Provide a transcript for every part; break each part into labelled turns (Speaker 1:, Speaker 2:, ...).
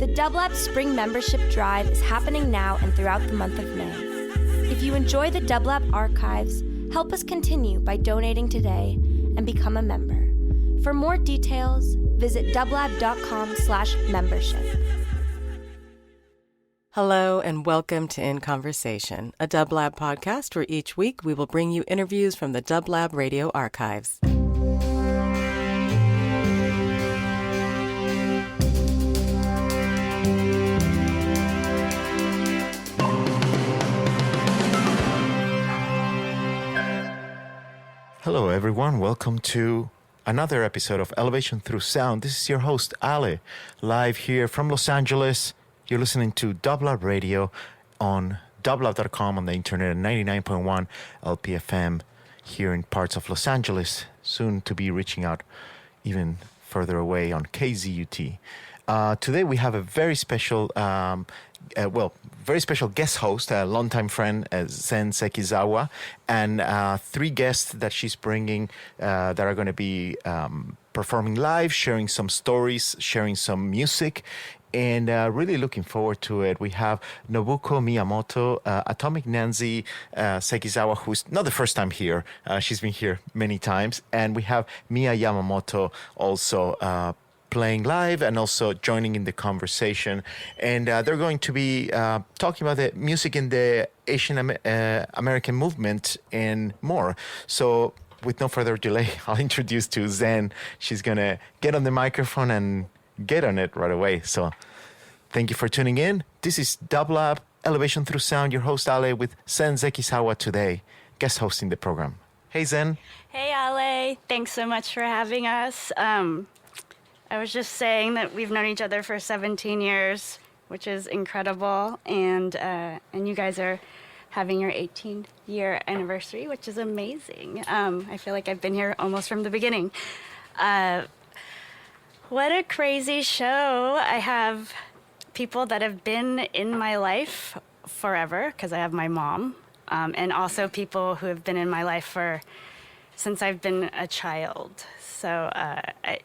Speaker 1: The Dublab Spring Membership Drive is happening now and throughout the month of May. If you enjoy the Dublab archives, help us continue by donating today and become a member. For more details, visit dublab.com/membership.
Speaker 2: Hello and welcome to In Conversation, a Dublab podcast where each week we will bring you interviews from the Dublab radio archives.
Speaker 3: Hello everyone, welcome to another episode of Elevation Through Sound. This is your host, Ale, live here from Los Angeles. You're listening to Dublab Radio on dublab.com on the internet at 99.1 LPFM here in parts of Los Angeles, soon to be reaching out even further away on KZUT. Today we have a very special very special guest host, a longtime friend, Zen Sekizawa, and three guests that she's bringing that are going to be performing live, sharing some stories, sharing some music, and really looking forward to it. We have Nobuko Miyamoto, Atomic Nancy Sekizawa, who's not the first time here. She's been here many times. And we have Miya Yamamoto also playing live and also joining in the conversation. And they're going to be talking about the music in the Asian American movement and more. So with no further delay, I'll introduce to Zen. She's going to get on the microphone and get on it right away. So thank you for tuning in. This is Dublab, Elevation Through Sound. Your host, Ale, with Zen Sekizawa today, guest hosting the program. Hey, Zen.
Speaker 4: Hey, Ale. Thanks so much for having us. I was just saying that we've known each other for 17 years, which is incredible, and you guys are having your 18-year anniversary, which is amazing. I feel like I've been here almost from the beginning. What a crazy show. I have people that have been in my life forever, because I have my mom, and also people who have been in my life since I've been a child. So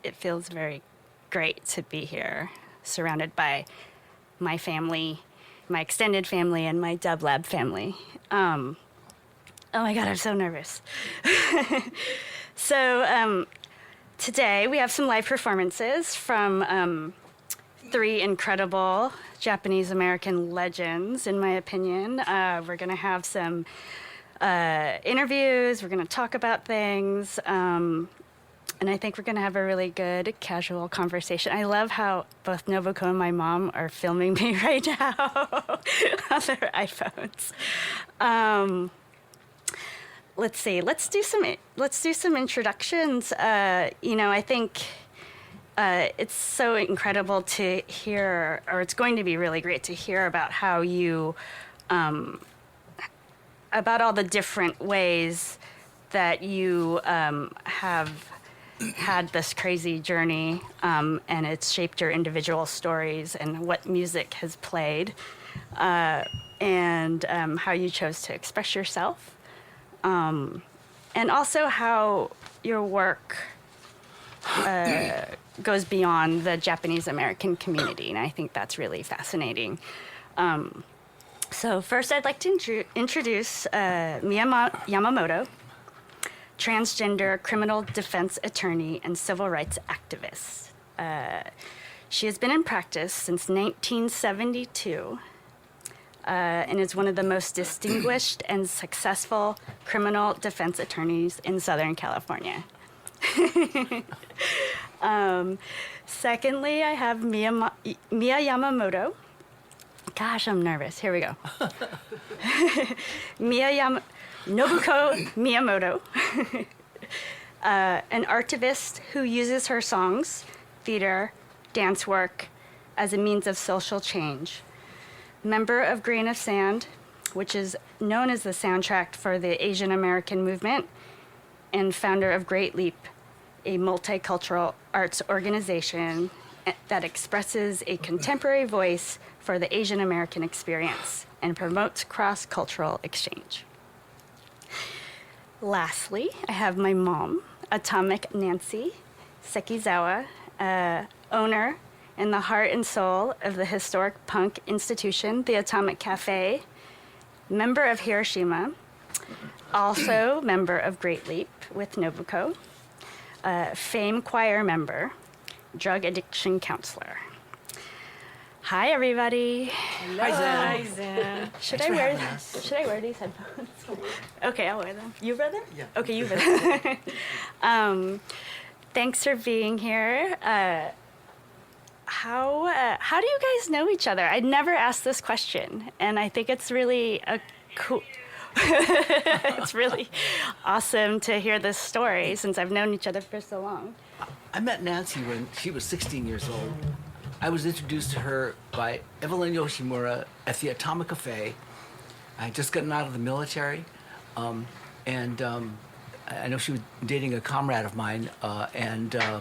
Speaker 4: it feels very great to be here, surrounded by my family, my extended family, and my Dublab family. Oh my God, I'm so nervous. So today we have some live performances from three incredible Japanese-American legends, in my opinion. We're going to have some interviews. We're going to talk about things. And I think we're going to have a really good casual conversation. I love how both Nobuko and my mom are filming me right now on their iPhones. Let's see. Let's do some introductions. I think it's so incredible to hear, or it's going to be really great to hear about how you, about all the different ways that you have had this crazy journey, and it's shaped your individual stories and what music has played, and how you chose to express yourself, and also how your work goes beyond the Japanese American community, and I think that's really fascinating. So first I'd like to introduce Miya Yamamoto, transgender criminal defense attorney and civil rights activist. She has been in practice since 1972 and is one of the most distinguished and successful criminal defense attorneys in Southern California. Secondly, I have Miya Yamamoto. Gosh, I'm nervous. Here we go. Nobuko Miyamoto, an artivist who uses her songs, theater, dance work as a means of social change. Member of Grain of Sand, which is known as the soundtrack for the Asian American movement, and founder of Great Leap, a multicultural arts organization that expresses a contemporary voice for the Asian American experience and promotes cross-cultural exchange. Lastly, I have my mom, Atomic Nancy Sekizawa, owner in the heart and soul of the historic punk institution, the Atomic Cafe, member of Hiroshima, also member of Great Leap with Nobuko, Fame Choir member, drug addiction counselor. Hi, everybody.
Speaker 5: Hi, Zen.
Speaker 2: Hi, Zen.
Speaker 4: Should I wear these headphones? Okay, I'll wear them. You wear them?
Speaker 5: Yeah.
Speaker 4: Okay, you wear them. Thanks for being here. How do you guys know each other? I'd never asked this question, and I think it's really a cool. It's really awesome to hear this story since I've known each other for so long.
Speaker 5: I met Nancy when she was 16 years old. I was introduced to her by Evelyn Yoshimura at the Atomic Cafe. I had just gotten out of the military, and I know she was dating a comrade of mine, and I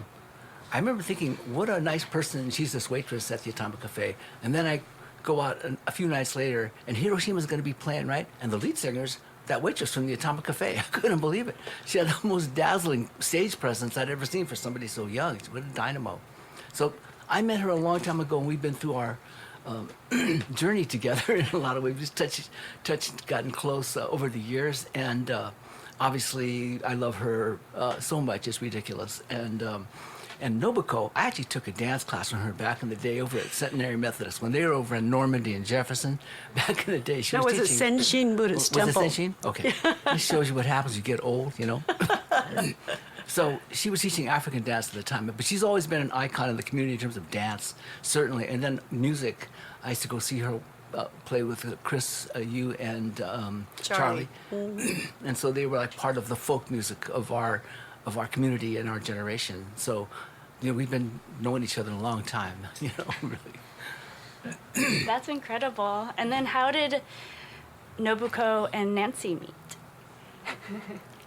Speaker 5: remember thinking, what a nice person, she's this waitress at the Atomic Cafe. And then I go out a few nights later, and Hiroshima's going to be playing, right? And the lead singer's that waitress from the Atomic Cafe. I couldn't believe it. She had the most dazzling stage presence I'd ever seen for somebody so young. What a dynamo. So I met her a long time ago, and we've been through our journey together in a lot of ways. We've just gotten close over the years, and obviously I love her so much. It's ridiculous. And Nobuko, I actually took a dance class from her back in the day over at Centenary Methodist when they were over in Normandy and Jefferson. Back in the day, she was teaching.
Speaker 6: That was a Senshin Buddhist temple.
Speaker 5: Was it Senshin? Okay. This shows you what happens when you get old, you know. So she was teaching African dance at the time, but she's always been an icon in the community in terms of dance, certainly. And then music, I used to go see her play with Chris, you, and Charlie. And so they were like part of the folk music of our community and our generation. So, you know, we've been knowing each other a long time, you know, really.
Speaker 4: That's incredible. And then how did Nobuko and Nancy meet?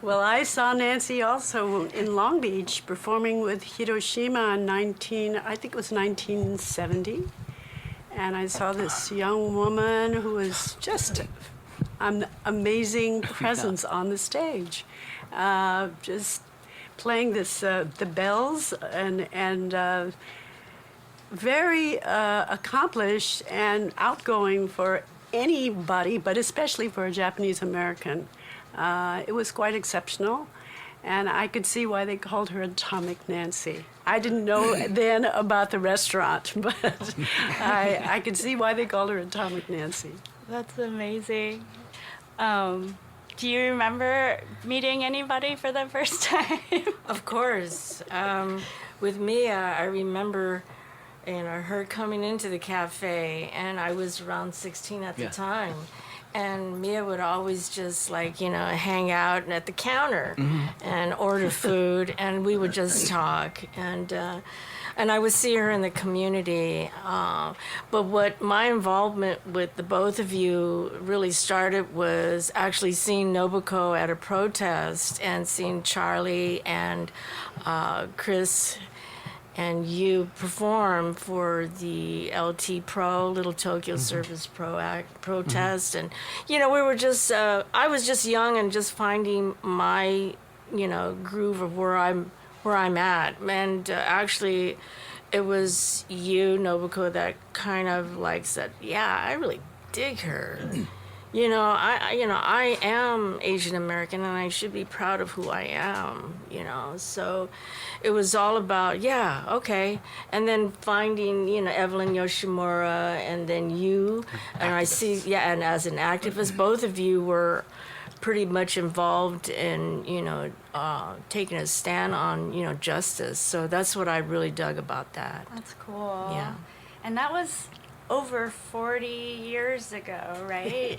Speaker 6: Well, I saw Nancy also in Long Beach performing with Hiroshima in I think it was 1970. And I saw this young woman who was just an amazing presence on the stage. Just playing the bells and very accomplished and outgoing for anybody, but especially for a Japanese American. It was quite exceptional, and I could see why they called her Atomic Nancy. I didn't know then about the restaurant, but I could see why they called her Atomic Nancy.
Speaker 4: That's amazing. Do you remember meeting anybody for the first time?
Speaker 2: Of course. With Mia, I remember, her coming into the cafe, and I was around 16 at the time. And Mia would always just hang out at the counter and order food, and we would just talk. And I would see her in the community. But what my involvement with the both of you really started was actually seeing Nobuko at a protest and seeing Charlie and Chris and you perform for the LT Pro, Little Tokyo Service protest. And, we were just, I was just young and just finding my, groove of where I'm at. And actually, it was you, Nobuko, that kind of said, yeah, I really dig her. I am Asian American, and I should be proud of who I am, So it was all about, yeah, okay. And then finding, Evelyn Yoshimura, and then you. And I see, and as an activist, both of you were pretty much involved in, taking a stand on, justice. So that's what I really dug about that.
Speaker 4: That's cool.
Speaker 2: Yeah.
Speaker 4: And that was over 40 years ago, right?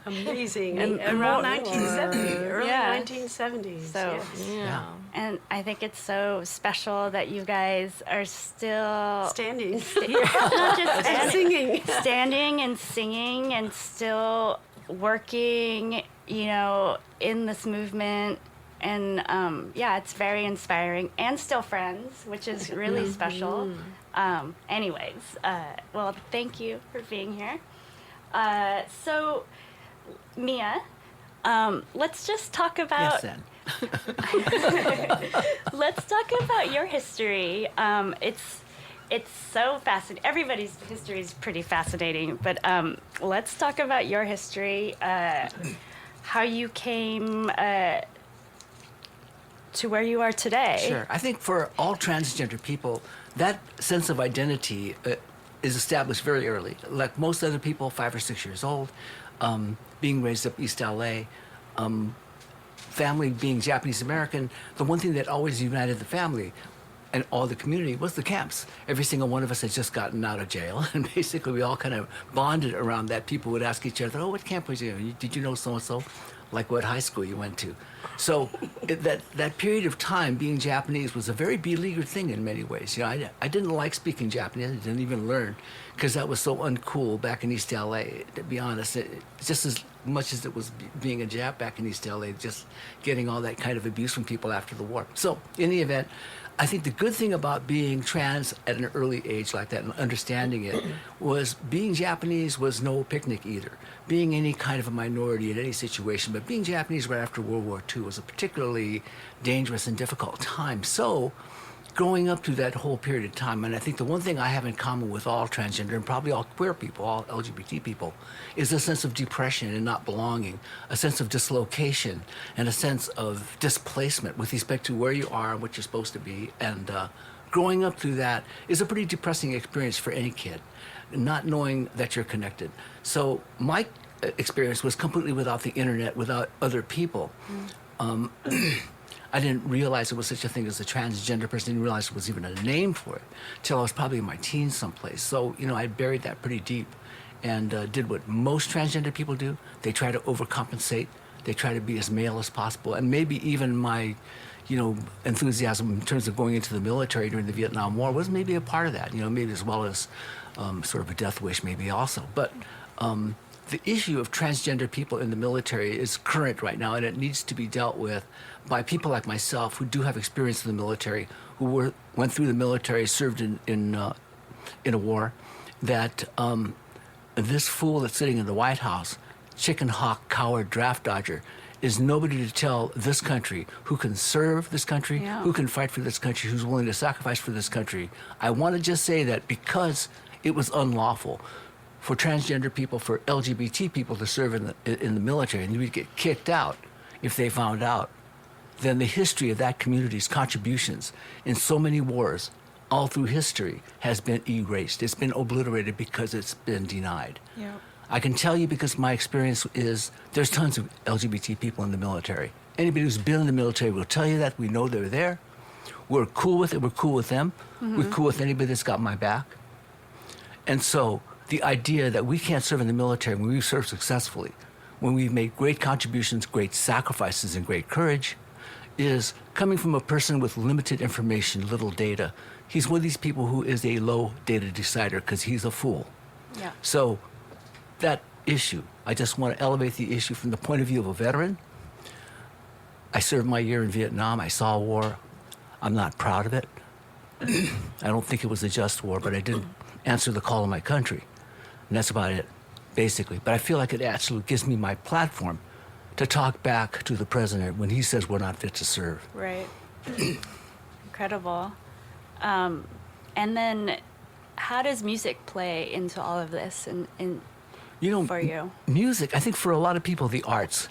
Speaker 6: Amazing. And around 1970, early 1970s.
Speaker 4: So,
Speaker 2: Yeah.
Speaker 4: And I think it's so special that you guys are still
Speaker 6: Standing.
Speaker 4: not just
Speaker 6: Singing.
Speaker 4: standing and singing and still working, in this movement. And it's very inspiring, and still friends, which is really special. Anyways, well, thank you for being here. So, Mia, let's just talk about.
Speaker 5: Yes, then.
Speaker 4: Let's talk about your history. it's so fascinating. Everybody's history is pretty fascinating, but let's talk about your history, how you came to where you are today.
Speaker 5: Sure. I think for all transgender people, that sense of identity is established very early. Like most other people, 5 or 6 years old, being raised up East LA, family being Japanese American, the one thing that always united the family and all the community was the camps. Every single one of us had just gotten out of jail, and basically we all kind of bonded around that. People would ask each other, "Oh, what camp was you in? Did you know so-and-so? Like what high school you went to?" So that period of time being Japanese was a very beleaguered thing in many ways. You know, I didn't like speaking Japanese. I didn't even learn because that was so uncool back in East LA, to be honest. Just as much as it was being a Jap back in East LA, just getting all that kind of abuse from people after the war. So in the event, I think the good thing about being trans at an early age like that and understanding it was being Japanese was no picnic either. Being any kind of a minority in any situation, but being Japanese right after World War II was a particularly dangerous and difficult time. So growing up through that whole period of time, and I think the one thing I have in common with all transgender and probably all queer people, all LGBT people, is a sense of depression and not belonging, a sense of dislocation, and a sense of displacement with respect to where you are and what you're supposed to be. And growing up through that is a pretty depressing experience for any kid, not knowing that you're connected. So my experience was completely without the internet, without other people. I didn't realize there was such a thing as a transgender person. I didn't realize there was even a name for it till I was probably in my teens someplace. So, you know, I buried that pretty deep and did what most transgender people do. They try to overcompensate. They try to be as male as possible. And maybe even my, you know, enthusiasm in terms of going into the military during the Vietnam War was maybe a part of that, you know, maybe as well as sort of a death wish maybe also. But the issue of transgender people in the military is current right now, and it needs to be dealt with by people like myself who do have experience in the military, who went through the military, served in a war, that this fool that's sitting in the White House, chicken hawk, coward, draft dodger, is nobody to tell this country who can serve this country, who can fight for this country, who's willing to sacrifice for this country. I want to just say that because it was unlawful for transgender people, for LGBT people to serve in the military, and you would get kicked out if they found out, then the history of that community's contributions in so many wars all through history has been erased. It's been obliterated because it's been denied.
Speaker 4: Yeah.
Speaker 5: I can tell you because my experience is there's tons of LGBT people in the military. Anybody who's been in the military will tell you that. We know they're there. We're cool with it. We're cool with them. Mm-hmm. We're cool with anybody that's got my back. And so the idea that we can't serve in the military when we've served successfully, when we've made great contributions, great sacrifices, and great courage, is coming from a person with limited information, little data. He's one of these people who is a low data decider because he's a fool.
Speaker 4: Yeah.
Speaker 5: So that issue, I just want to elevate the issue from the point of view of a veteran. I served my year in Vietnam. I saw a war. I'm not proud of it. I don't think it was a just war, but I did answer the call of my country. And that's about it, basically. But I feel like it actually gives me my platform to talk back to the president when he says we're not fit to serve.
Speaker 4: Right. Incredible. And then how does music play into all of this for you?
Speaker 5: Music, I think for a lot of people, the arts,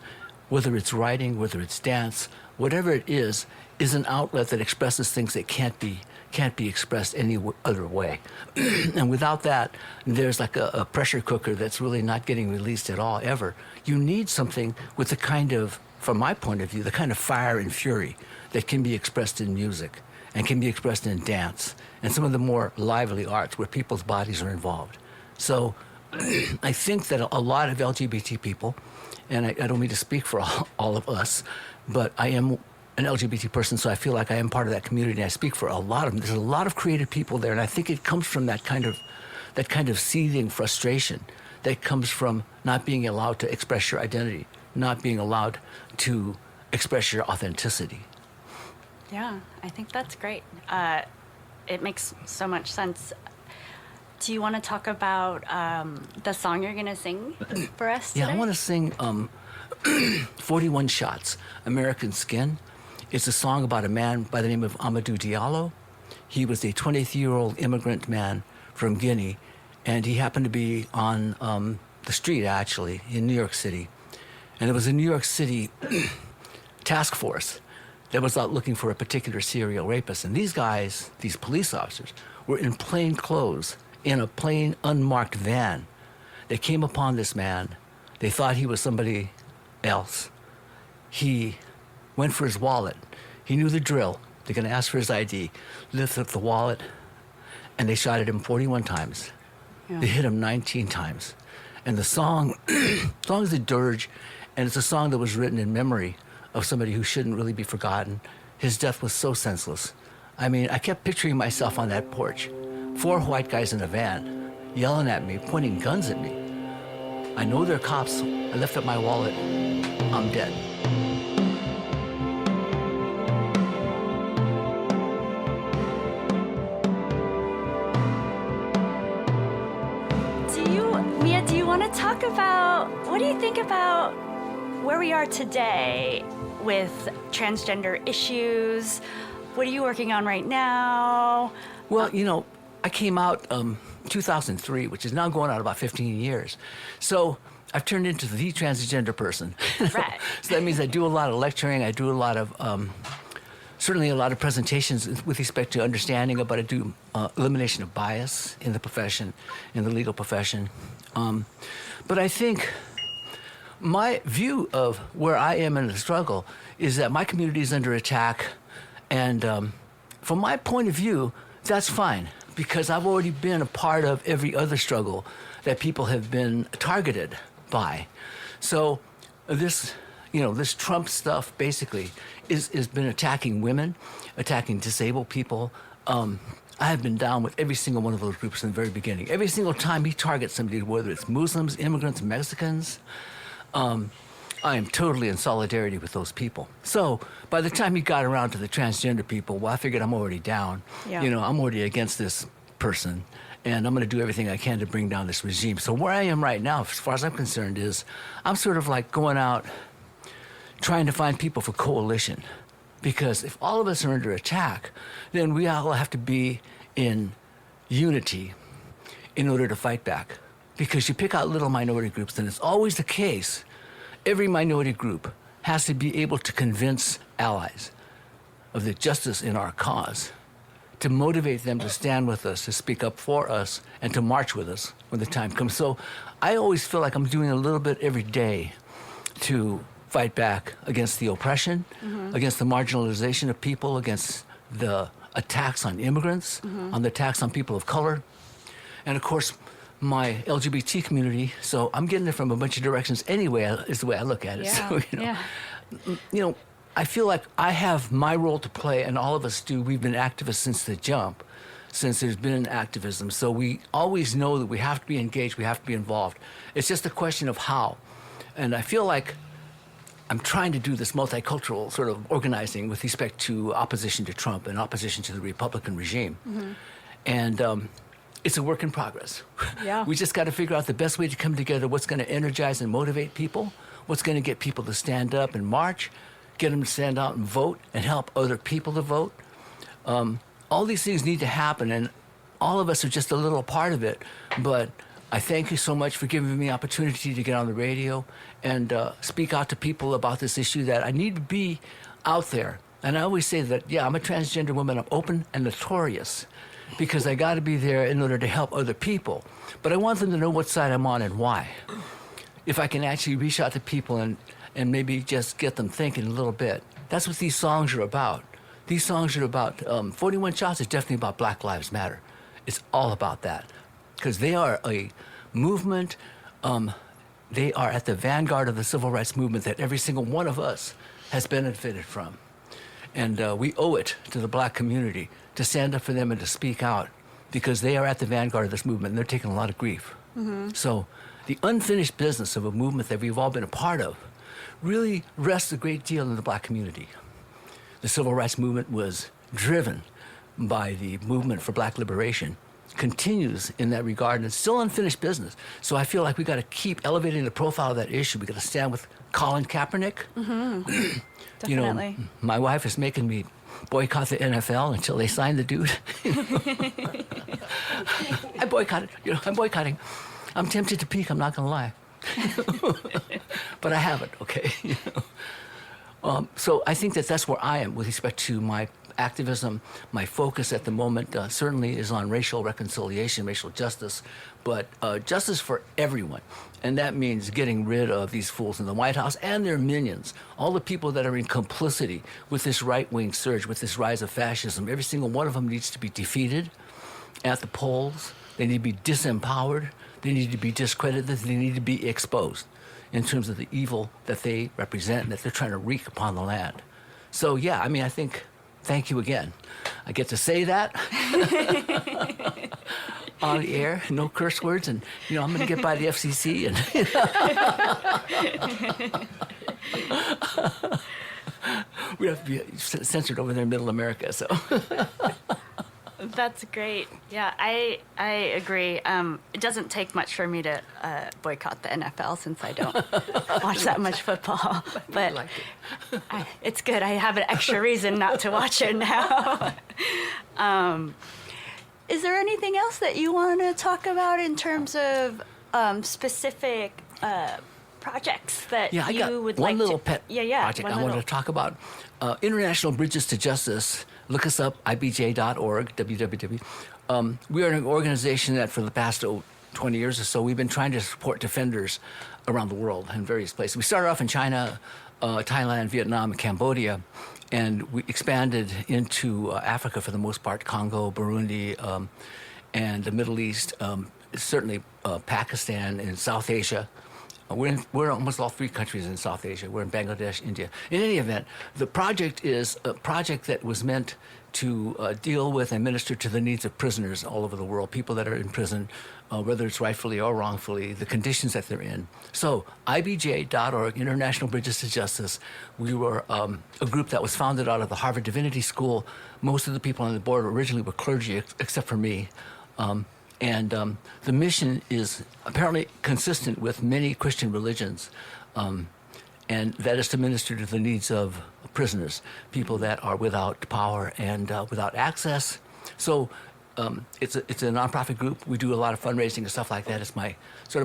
Speaker 5: whether it's writing, whether it's dance, whatever it is an outlet that expresses things that can't be expressed any other way. And without that, there's like a pressure cooker that's really not getting released at all, ever. You need something with the kind of, from my point of view, the kind of fire and fury that can be expressed in music and can be expressed in dance and some of the more lively arts where people's bodies are involved. So I think that a lot of LGBT people, and I don't mean to speak for all of us, but I am an LGBT person, so I feel like I am part of that community, and I speak for a lot of them. There's a lot of creative people there, and I think it comes from that kind of seething frustration that comes from not being allowed to express your identity, not being allowed to express your authenticity.
Speaker 4: Yeah, I think that's great. It makes so much sense. Do you want to talk about the song you're going to sing for us today?
Speaker 5: Yeah, I want to sing 41 Shots, American Skin. It's a song about a man by the name of Amadou Diallo. He was a 23-year-old immigrant man from Guinea, and he happened to be on the street, actually, in New York City. And there was a New York City task force that was out looking for a particular serial rapist. And these guys, these police officers, were in plain clothes, in a plain, unmarked van. They came upon this man. They thought he was somebody else. He went for his wallet. He knew the drill. They're going to ask for his ID. Lifted up the wallet, and they shot at him 41 times.
Speaker 6: Yeah.
Speaker 5: They hit him 19 times. And the song is a dirge, and it's a song that was written in memory of somebody who shouldn't really be forgotten. His death was so senseless. I mean, I kept picturing myself on that porch. 4 white guys in a van, yelling at me, pointing guns at me. I know they're cops. I lift up my wallet. I'm dead.
Speaker 4: Mia, do you want to talk about, what do you think about where we are today with transgender issues? What are you working on right now?
Speaker 5: Well, you know, I came out 2003, which is now going on about 15 years. So I've turned into the transgender person.
Speaker 4: Right.
Speaker 5: So that means I do a lot of lecturing. I do a lot of, certainly a lot of presentations with respect to understanding about, I do elimination of bias in the profession, in the legal profession. But I think my view of where I am in the struggle is that my community is under attack. And from my point of view, that's fine, because I've already been a part of every other struggle that people have been targeted by. So this, you know, this Trump stuff basically has been attacking women, attacking disabled people. I have been down with every single one of those groups in the very beginning. Every single time he targets somebody, whether it's Muslims, immigrants, Mexicans, I am totally in solidarity with those people. So by the time he got around to the transgender people, well, I figured I'm already down.
Speaker 4: Yeah.
Speaker 5: You know, I'm already against this person, and I'm going to do everything I can to bring down this regime. So where I am right now, as far as I'm concerned, is I'm sort of like going out trying to find people for coalition. Because if all of us are under attack, then we all have to be in unity in order to fight back. Because you pick out little minority groups, and it's always the case. Every minority group has to be able to convince allies of the justice in our cause, to motivate them to stand with us, to speak up for us, and to march with us when the time comes. So I always feel like I'm doing a little bit every day to fight back against the oppression, against the marginalization of people, against the attacks on immigrants, on the attacks on people of color, and of course, my LGBT community. So I'm getting it from a bunch of directions anyway, is the way I look at it.
Speaker 4: Yeah.
Speaker 5: So, you know, I feel like I have my role to play, and all of us do. We've been activists since the jump, since there's been activism. So we always know that we have to be engaged, we have to be involved. It's just a question of how. And I feel like I'm trying to do this multicultural sort of organizing with respect to opposition to Trump and opposition to the Republican regime. And it's a work in progress.
Speaker 4: Yeah.
Speaker 5: We just got to figure out the best way to come together, what's going to energize and motivate people, what's going to get people to stand up and march, get them to stand out and vote and help other people to vote. All these things need to happen, and all of us are just a little part of it. But I thank you so much for giving me the opportunity to get on the radio and speak out to people about this issue, that I need to be out there. And I always say that, yeah, I'm a transgender woman. I'm open and notorious because I got to be there in order to help other people. But I want them to know what side I'm on and why. If I can actually reach out to people and maybe just get them thinking a little bit. That's what these songs are about. These songs are about, 41 Shots is definitely about Black Lives Matter. It's all about that. Because they are a movement, they are at the vanguard of the civil rights movement that every single one of us has benefited from. And we owe it to the black community to stand up for them and to speak out, because they are at the vanguard of this movement and they're taking a lot of grief. So the unfinished business of a movement that we've all been a part of really rests a great deal in the black community. The civil rights movement was driven by the movement for black liberation, continues in that regard, and it's still unfinished business. So I feel like we got to keep elevating the profile of that issue. We got to stand with Colin Kaepernick. You know,
Speaker 4: Definitely.
Speaker 5: my wife is making me boycott the NFL until they sign the dude. I boycotted. I'm boycotting. I'm tempted to peek. I'm not going to lie. But I haven't, okay? So I think that's where I am with respect to my activism. My focus at the moment certainly is on racial reconciliation, racial justice, but justice for everyone. And that means getting rid of these fools in the White House and their minions, all the people that are in complicity with this right-wing surge, with this rise of fascism. Every single one of them needs to be defeated at the polls. They need to be disempowered. They need to be discredited. They need to be exposed in terms of the evil that they represent and that they're trying to wreak upon the land. So, yeah, I mean, I think, thank you again. I get to say that on the air, no curse words, and, I'm going to get by the FCC. And we have to be censored over there in Middle America, so.
Speaker 4: That's great. Yeah, I agree. It doesn't take much for me to boycott the NFL since I don't watch that much football. But
Speaker 5: like
Speaker 4: it's good. I have an extra reason not to watch it now. Is there anything else that you want to talk about in terms of specific projects that
Speaker 5: I
Speaker 4: you
Speaker 5: got
Speaker 4: would
Speaker 5: one
Speaker 4: like
Speaker 5: little
Speaker 4: to?
Speaker 5: pet project I wanted to talk about. International Bridges to Justice. Look us up, ibj.org, www. We are an organization that for the past 20 years or so, we've been trying to support defenders around the world in various places. We started off in China, Thailand, Vietnam, and Cambodia, and we expanded into Africa for the most part, Congo, Burundi, and the Middle East, certainly Pakistan and South Asia. We're in almost all 3 countries in South Asia. We're in Bangladesh, India. In any event, the project is a project that was meant to deal with and minister to the needs of prisoners all over the world, people that are in prison, whether it's rightfully or wrongfully, the conditions that they're in. So ibj.org, International Bridges to Justice, we were a group that was founded out of the Harvard Divinity School. Most of the people on the board originally were clergy, except for me. And the mission is apparently consistent with many Christian religions, and that is to minister to the needs of prisoners, people that are without power and without access. So it's a nonprofit group. We do a lot of fundraising and stuff like that. It's my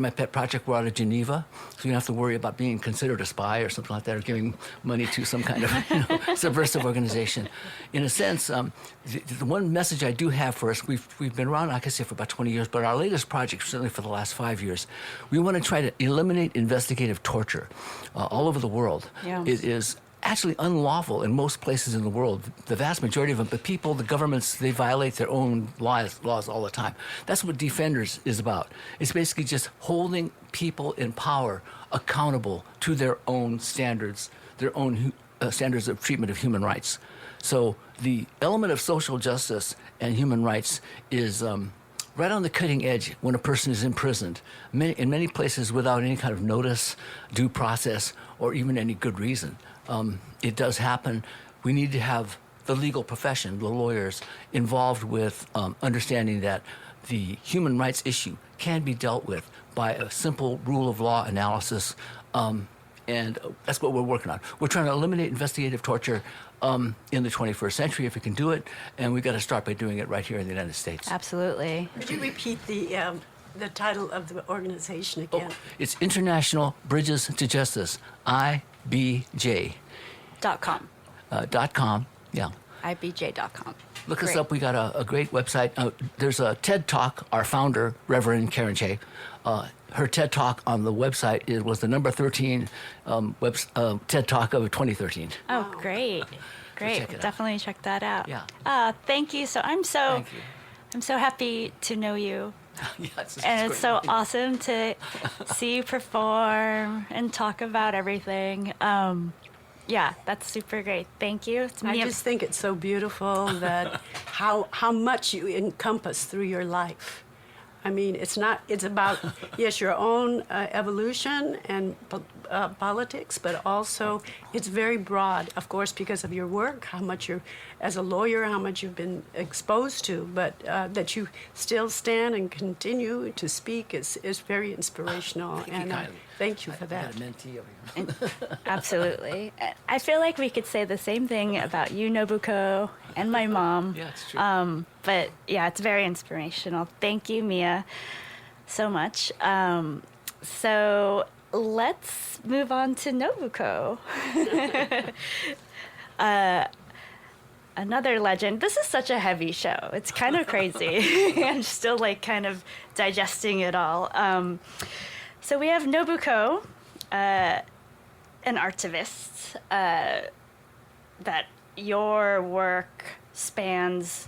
Speaker 5: pet project. We're out of Geneva, so you don't have to worry about being considered a spy or something like that, or giving money to some kind of subversive organization. In a sense, the one message I do have for us, we've been around, like I said, for about 20 years, but our latest project, certainly for the last 5 years, we want to try to eliminate investigative torture all over the world.
Speaker 4: Yeah.
Speaker 5: It is actually unlawful in most places in the world, the vast majority of them, but people, the governments, they violate their own laws all the time. That's what Defenders is about. It's basically just holding people in power accountable to their own standards, their own standards of treatment of human rights. So the element of social justice and human rights is right on the cutting edge when a person is imprisoned, in many places without any kind of notice, due process, or even any good reason. It does happen. We need to have the legal profession, the lawyers, involved with understanding that the human rights issue can be dealt with by a simple rule of law analysis, and that's what we're working on. We're trying to eliminate investigative torture in the 21st century, if we can do it, and we've got to start by doing it right here in the United States.
Speaker 4: Absolutely.
Speaker 6: Could you repeat the title of the organization again?
Speaker 5: It's International Bridges to Justice, IBJ.
Speaker 4: .com.
Speaker 5: .com, yeah.
Speaker 4: IBJ.com.
Speaker 5: Look us
Speaker 4: Great.
Speaker 5: up. We got a great website. There's a TED Talk. Our founder, Reverend Karen Che, her TED Talk on the website was the number 13 TED Talk of 2013.
Speaker 4: Oh, great. Great.
Speaker 5: check it out.
Speaker 4: Definitely check that out.
Speaker 5: Yeah.
Speaker 4: Thank you.
Speaker 5: Thank you.
Speaker 4: I'm so happy to know you.
Speaker 5: Yeah, it's
Speaker 4: And it's
Speaker 5: great.
Speaker 4: so awesome to see you perform and talk about everything. Yeah, that's super great. Thank you. It's
Speaker 6: I
Speaker 4: me.
Speaker 6: just think it's so beautiful that how much you encompass through your life. I mean, it's about, yes, your own evolution and politics, but also it's very broad, of course, because of your work, how much as a lawyer, how much you've been exposed to, but that you still stand and continue to speak is very inspirational. Thank you for that.
Speaker 5: I got a mentee over here.
Speaker 4: Absolutely. I feel like we could say the same thing about you, Nobuko, and my mom.
Speaker 5: Yeah, it's true.
Speaker 4: But yeah, it's very inspirational. Thank you, Mia, so much. So let's move on to Nobuko. Another legend. This is such a heavy show. It's kind of crazy. I'm still like kind of digesting it all. So we have Nobuko, an artivist, that your work spans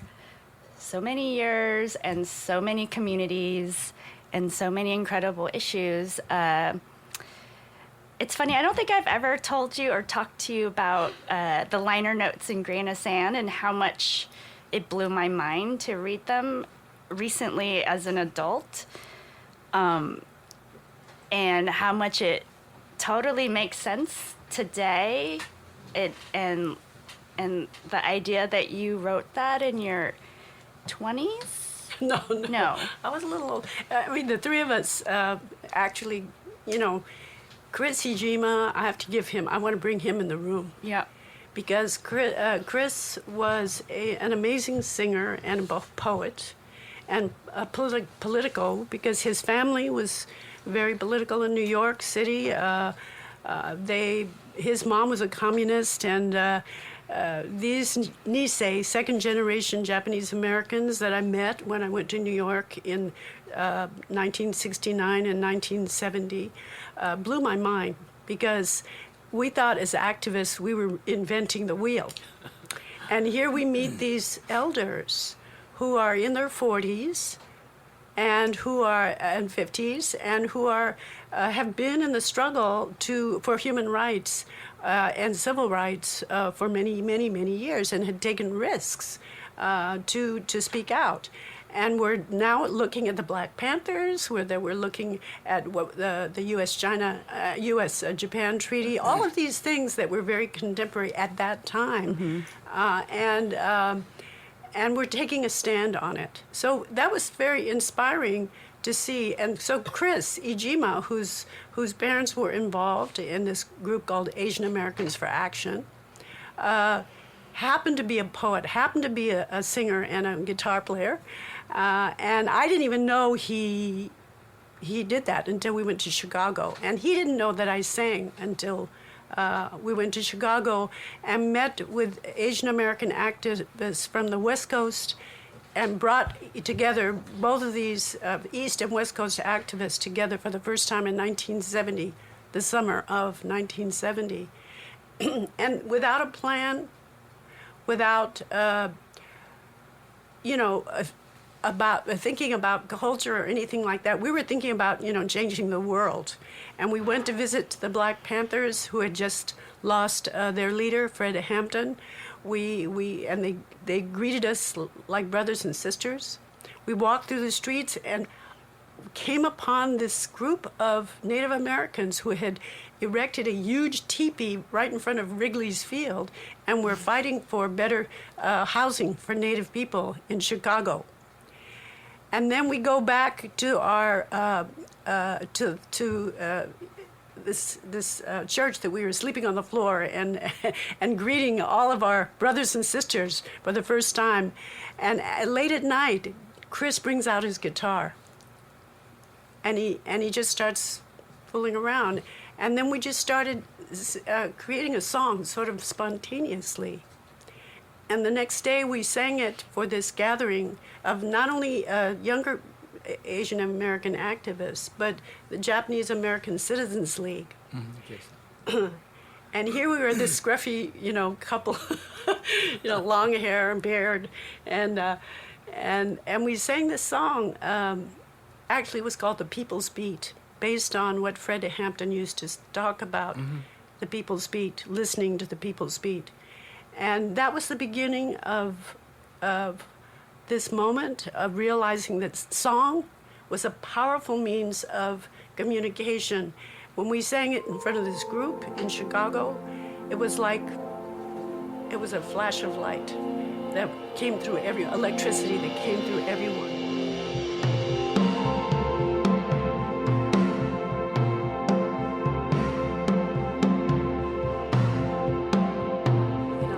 Speaker 4: so many years and so many communities and so many incredible issues. It's funny, I don't think I've ever told you or talked to you about the liner notes in Grain of Sand and how much it blew my mind to read them recently as an adult. And how much it totally makes sense today. And the idea that you wrote that in your 20s?
Speaker 6: No. I was a little old. I mean, the three of us actually, Chris Hijima, I have to give him, I want to bring him in the room.
Speaker 4: Yeah.
Speaker 6: Because Chris was an amazing singer and a poet and political, because his family was very political in New York City. His mom was a communist, and these Nisei, second-generation Japanese Americans that I met when I went to New York in 1969 and 1970 blew my mind, because we thought as activists we were inventing the wheel. And here we meet these elders who are in their 40s and who are in 50s and who are have been in the struggle for human rights and civil rights for many, many, many years, and had taken risks to speak out. And we're now looking at the Black Panthers, where we're looking at what the U.S.-Japan treaty, all of these things that were very contemporary at that time. Mm-hmm. And we're taking a stand on it. So that was very inspiring to see. And so Chris Ijima, whose parents were involved in this group called Asian Americans for Action, happened to be a poet, happened to be a singer and a guitar player. And I didn't even know he did that until we went to Chicago. And he didn't know that I sang until we went to Chicago and met with Asian American activists from the West Coast and brought together both of these East and West Coast activists together for the first time in 1970, the summer of 1970. And without a plan, without, about thinking about culture or anything like that. We were thinking about, changing the world. And we went to visit the Black Panthers, who had just lost their leader, Fred Hampton. They greeted us like brothers and sisters. We walked through the streets and came upon this group of Native Americans who had erected a huge teepee right in front of Wrigley's Field and were fighting for better housing for Native people in Chicago. And then we go back to our this church that we were sleeping on the floor and greeting all of our brothers and sisters for the first time. And late at night, Chris brings out his guitar, and he just starts fooling around. And then we just started creating a song sort of spontaneously. And the next day we sang it for this gathering of not only younger Asian American activists, but the Japanese American Citizens League. Mm-hmm. And here we were, this scruffy, couple, long hair and beard, and we sang this song. Actually, it was called "The People's Beat," based on what Fred Hampton used to talk about, the People's Beat, listening to the People's Beat. And that was the beginning of this moment of realizing that song was a powerful means of communication. When we sang it in front of this group in Chicago, it was like it was a flash of light that came through electricity that came through everyone.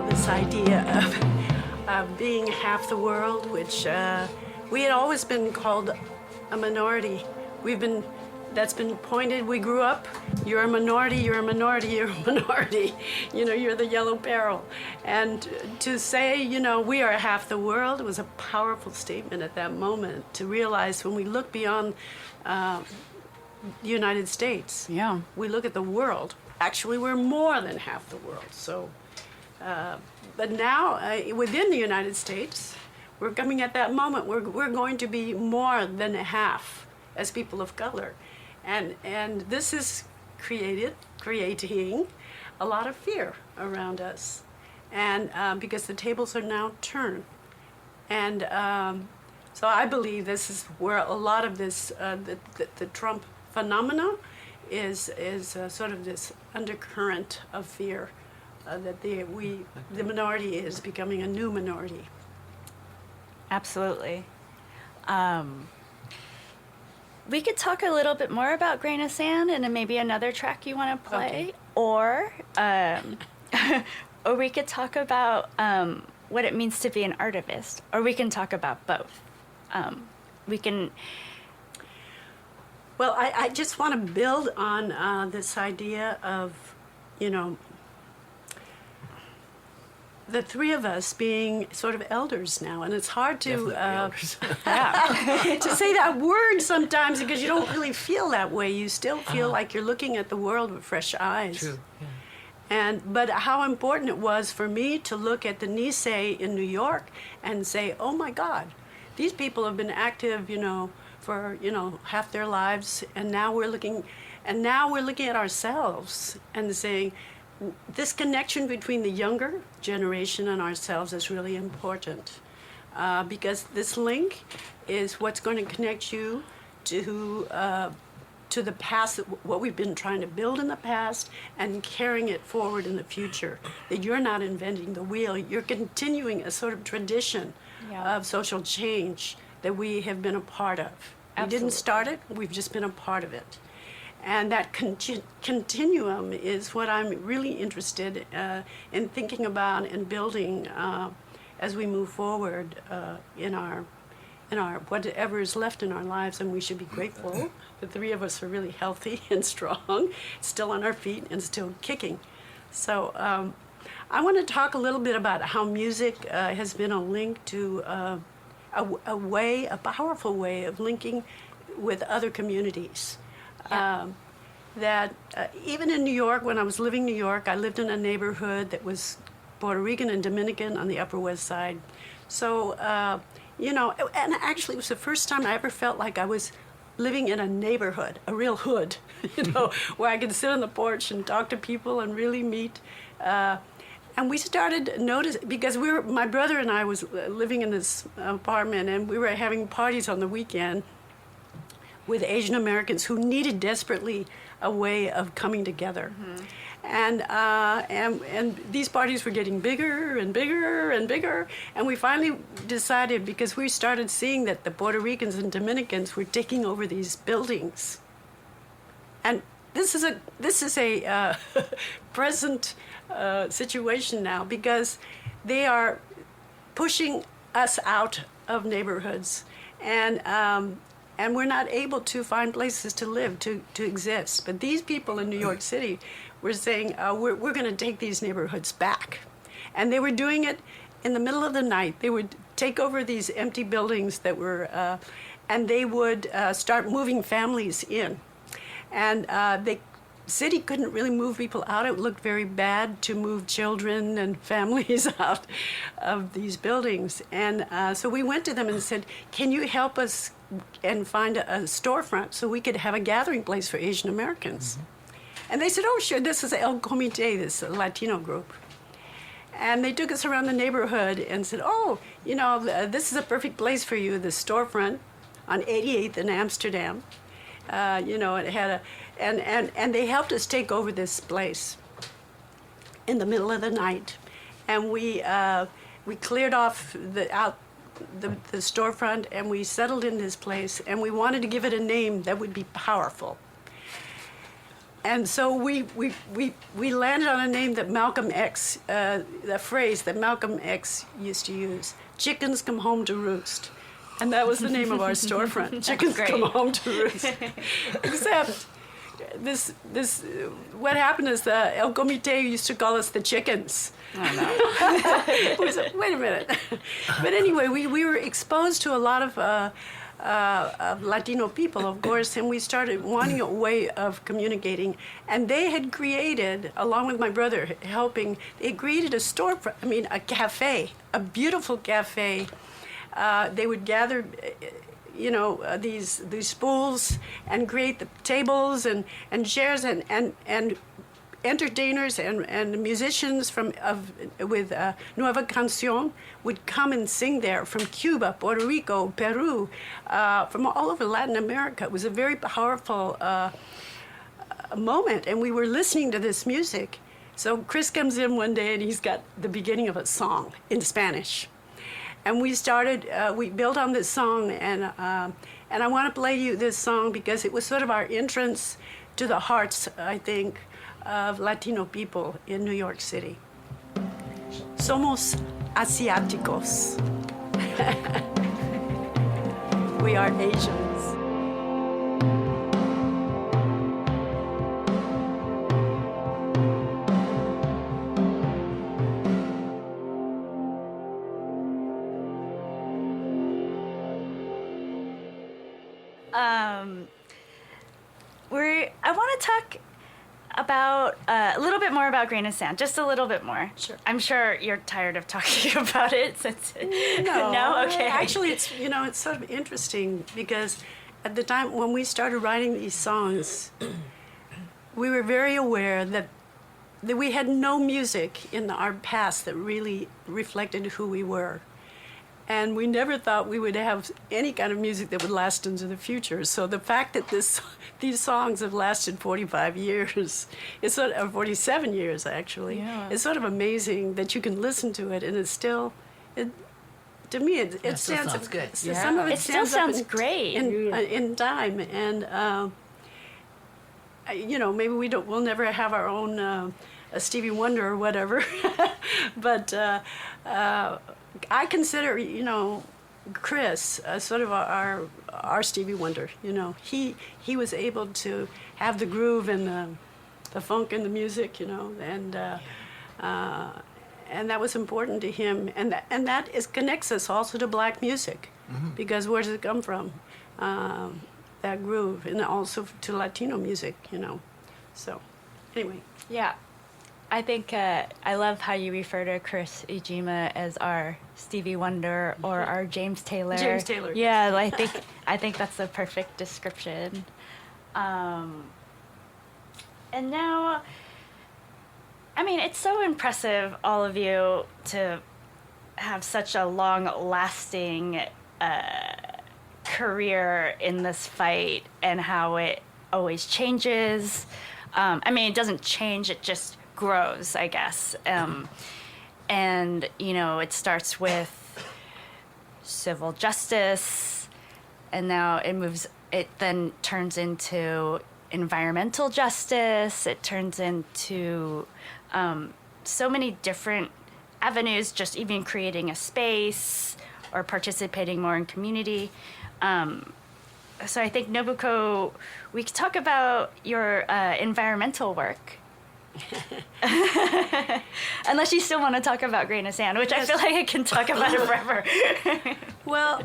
Speaker 6: This idea of being half the world, which we had always been called a minority. That's been pointed. We grew up, you're a minority, you're a minority, you're a minority. You're the yellow peril. And to say, we are half the world was a powerful statement at that moment, to realize when we look beyond the United States, we look at the world. Actually, we're more than half the world. So. But now, within the United States, we're coming at that moment. We're going to be more than half as people of color, and this is creating a lot of fear around us, and because the tables are now turned, and so I believe this is where a lot of this the Trump phenomena is sort of this undercurrent of fear. That the minority is becoming a new minority.
Speaker 4: Absolutely. We could talk a little bit more about Grain of Sand and then maybe another track you want to play, or we could talk about what it means to be an artivist, or we can talk about both. We can.
Speaker 6: Well, I just want to build on this idea of, the three of us being sort of elders now, and it's hard to to say that word sometimes because you don't really feel that way. You still feel like you're looking at the world with fresh eyes.
Speaker 5: True. Yeah.
Speaker 6: But how important it was for me to look at the Nisei in New York and say, "Oh my God, these people have been active, for half their lives, and now we're looking at ourselves and saying." This connection between the younger generation and ourselves is really important because this link is what's going to connect you to the past, what we've been trying to build in the past, and carrying it forward in the future. That you're not inventing the wheel, you're continuing a sort of tradition of social change that we have been a part of. We didn't start it, we've just been a part of it. And that continuum is what I'm really interested in thinking about and building as we move forward in our whatever is left in our lives. And we should be grateful. The three of us are really healthy and strong, still on our feet and still kicking. So I want to talk a little bit about how music has been a link to a powerful way of linking with other communities. That even in New York, when I was living in New York, I lived in a neighborhood that was Puerto Rican and Dominican on the Upper West Side. So, and actually it was the first time I ever felt like I was living in a neighborhood, a real hood, where I could sit on the porch and talk to people and really meet. And we started noticing, because my brother and I was living in this apartment, and we were having parties on the weekend with Asian Americans who needed desperately a way of coming together. Mm-hmm. And these parties were getting bigger and bigger and bigger. And we finally decided, because we started seeing that the Puerto Ricans and Dominicans were taking over these buildings. And this is a present situation now, because they are pushing us out of neighborhoods. And we're not able to find places to live, to exist. But these people in New York City were saying, we're going to take these neighborhoods back. And they were doing it in the middle of the night. They would take over these empty buildings that were, and they would start moving families in. And the city couldn't really move people out. It looked very bad to move children and families out of these buildings. And so we went to them and said, can you help us and find a storefront so we could have a gathering place for Asian Americans? Mm-hmm. And they said, oh, sure, this is El Comité, this Latino group. And they took us around the neighborhood and said, oh, this is a perfect place for you, the storefront. on 88th in Amsterdam. It had a, and they helped us take over this place in the middle of the night, and we cleared off the storefront, and we settled in this place, and we wanted to give it a name that would be powerful. And so we landed on a name that Malcolm X, the phrase that Malcolm X used to use: "Chickens come home to roost." And that was the name of our storefront. Chickens come home to roost. Except what happened is the El Comité used to call us the chickens.
Speaker 4: Oh, no.
Speaker 6: Wait a minute. But anyway, we were exposed to a lot of Latino people, of course, and we started wanting a way of communicating. And they had created, along with my brother helping, they created a cafe, a beautiful cafe. They would gather, these spools and create the tables and chairs and entertainers and musicians with Nueva Canción would come and sing there from Cuba, Puerto Rico, Peru, from all over Latin America. It was a very powerful moment, and we were listening to this music. So Chris comes in one day and he's got the beginning of a song in Spanish. And we built on this song, and I want to play you this song because it was sort of our entrance to the hearts, I think, of Latino people in New York City. Somos asiáticos. We are Asians.
Speaker 4: I want to talk about a little bit more about Grain of Sand, just a little bit more.
Speaker 6: Sure.
Speaker 4: I'm sure you're tired of talking about it since.
Speaker 6: No,
Speaker 4: okay.
Speaker 6: Actually, it's sort of interesting because at the time when we started writing these songs, we were very aware that we had no music in our past that really reflected who we were. And we never thought we would have any kind of music that would last into the future. So the fact that these songs have lasted 45 years, it's sort of 47 years actually.
Speaker 4: Yeah.
Speaker 6: It's sort of amazing that you can listen to it and it's still, to me, it
Speaker 5: still
Speaker 6: stands
Speaker 5: sounds good.
Speaker 6: So
Speaker 5: Yeah.
Speaker 6: some of it
Speaker 4: It still
Speaker 6: stands up
Speaker 4: sounds great.
Speaker 6: in time, and maybe we'll never have our own Stevie Wonder or whatever, but. I consider, Chris sort of our Stevie Wonder. He was able to have the groove and the funk in the music, and that was important to him, and that connects us also to black music, because where does it come from? That groove, and also to Latino music, So, anyway.
Speaker 4: Yeah. I think I love how you refer to Chris Ujima as our Stevie Wonder or our James Taylor.
Speaker 6: James Taylor.
Speaker 4: Yeah, I think that's the perfect description. And now, I mean, it's so impressive, all of you, to have such a long-lasting career in this fight and how it always changes. I mean, it doesn't change, it just grows, I guess. And, it starts with civil justice, and now it then turns into environmental justice. It turns into so many different avenues, just even creating a space or participating more in community. So I think, Nobuko, we could talk about your environmental work. Unless you still want to talk about Grain of Sand, which yes. I feel like I can talk about it forever.
Speaker 6: Well,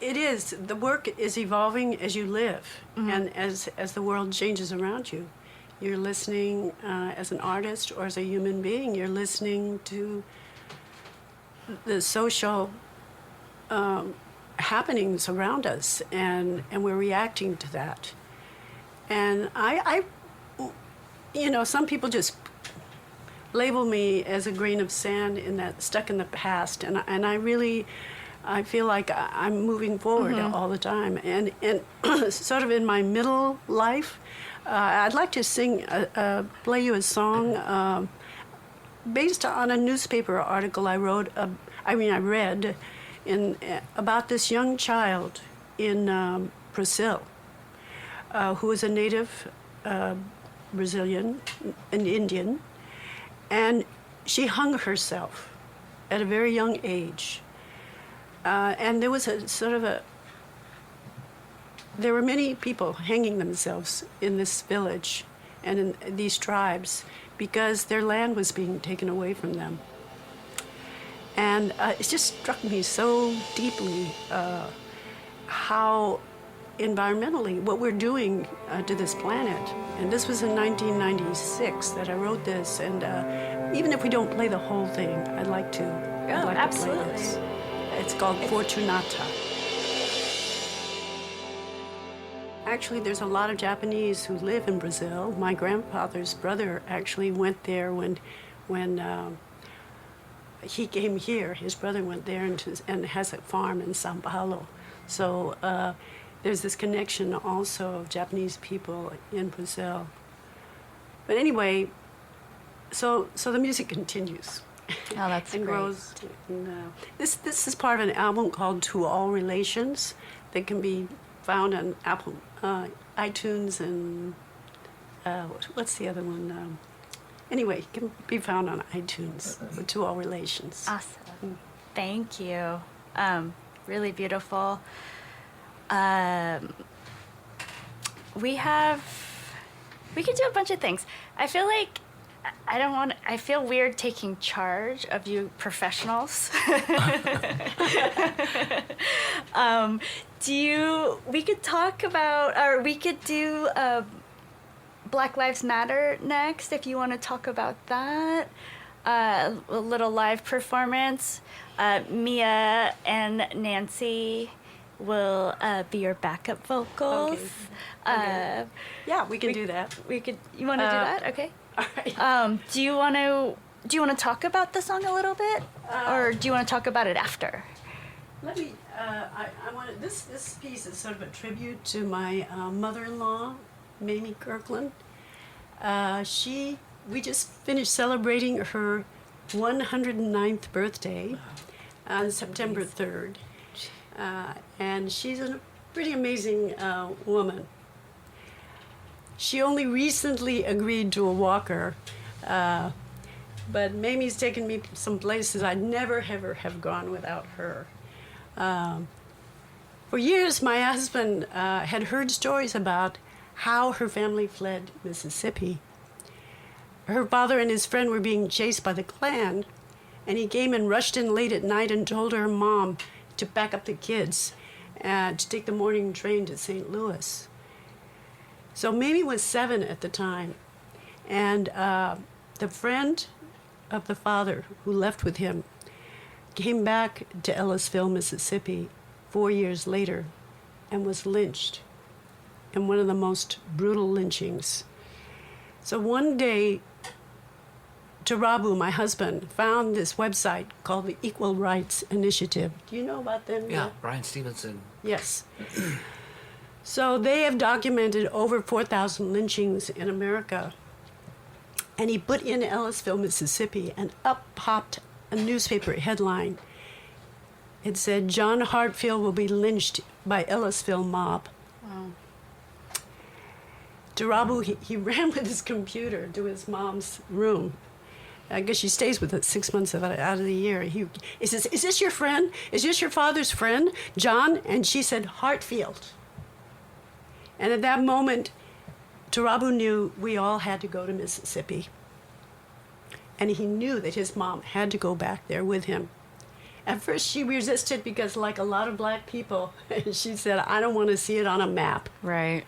Speaker 6: it is. The work is evolving as you live, and as the world changes around you. You're listening as an artist or as a human being. You're listening to the social happenings around us, and we're reacting to that. And I some people just label me as a grain of sand stuck in the past, and I really I feel like I'm moving forward all the time. And sort of in my middle life, I'd like to play you a song based on a newspaper article I read about this young child in Brazil who was a native Brazilian, an Indian, and she hung herself at a very young age. And there was there were many people hanging themselves in this village and in these tribes because their land was being taken away from them. And it just struck me so deeply how environmentally what we're doing to this planet. And this was in 1996 that I wrote this. And even if we don't play the whole thing, I'd like to.
Speaker 4: Yeah, absolutely.
Speaker 6: To play this. It's called Fortunata. Actually, there's a lot of Japanese who live in Brazil. My grandfather's brother actually went there when he came here. His brother went there and has a farm in Sao Paulo. So there's this connection also of Japanese people in Brazil. But anyway, so the music continues.
Speaker 4: Oh, that's
Speaker 6: and
Speaker 4: great.
Speaker 6: Grows. And, this is part of an album called To All Relations that can be found on Apple, iTunes, and what's the other one? Anyway, it can be found on iTunes. To All Relations.
Speaker 4: Awesome. Thank you. Really beautiful. We could do a bunch of things. I feel like I feel weird taking charge of you professionals. We could talk about, or we could do Black Lives Matter next if you want to talk about that. A little live performance. Mia and Nancy will be your backup vocals.
Speaker 6: Okay. Yeah, we can do that.
Speaker 4: You want to do that? Okay.
Speaker 6: All right.
Speaker 4: Do you want to talk about the song a little bit, or do you want to talk about it after?
Speaker 6: Let me. I want this piece is sort of a tribute to my mother-in-law, Mamie Kirkland. We just finished celebrating her 109th birthday on September 3rd, and she's a pretty amazing woman. She only recently agreed to a walker, but Mamie's taken me some places I'd never ever have gone without her. For years, my husband had heard stories about how her family fled Mississippi. Her father and his friend were being chased by the Klan, and he came and rushed in late at night and told her mom to pack up the kids to take the morning train to St. Louis. So Mamie was 7 at the time, and the friend of the father who left with him came back to Ellisville, Mississippi 4 years later and was lynched in one of the most brutal lynchings. So one day, Tarabu, my husband, found this website called the Equal Rights Initiative. Do you know about them?
Speaker 5: Yeah, Brian Stevenson.
Speaker 6: Yes. So they have documented over 4,000 lynchings in America. And he put in Ellisville, Mississippi, and up popped a newspaper headline. It said, John Hartfield will be lynched by Ellisville mob.
Speaker 4: Wow.
Speaker 6: Tarabu, he ran with his computer to his mom's room. I guess she stays with us 6 months out of the year. He says, is this your friend? Is this your father's friend, John? And she said, Hartfield. And at that moment, Tarabu knew we all had to go to Mississippi. And he knew that his mom had to go back there with him. At first, she resisted because, like a lot of black people, she said, I don't want to see it on a map.
Speaker 4: Right.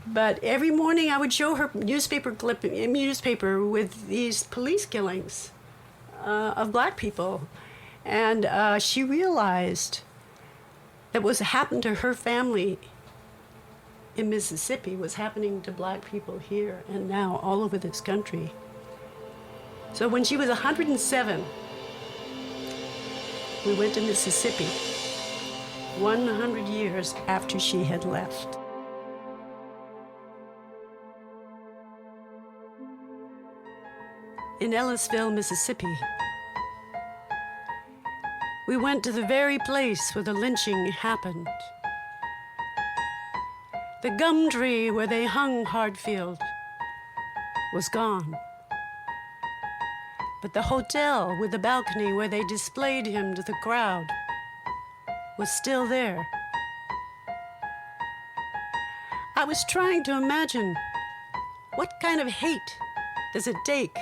Speaker 6: But every morning I would show her newspaper with these police killings of black people. And she realized that what happened to her family in Mississippi was happening to black people here and now all over this country. So when she was 107, we went to Mississippi 100 years after she had left. In Ellisville, Mississippi, we went to the very place where the lynching happened. The gum tree where they hung Hartfield was gone. But the hotel with the balcony where they displayed him to the crowd was still there. I was trying to imagine, what kind of hate does it take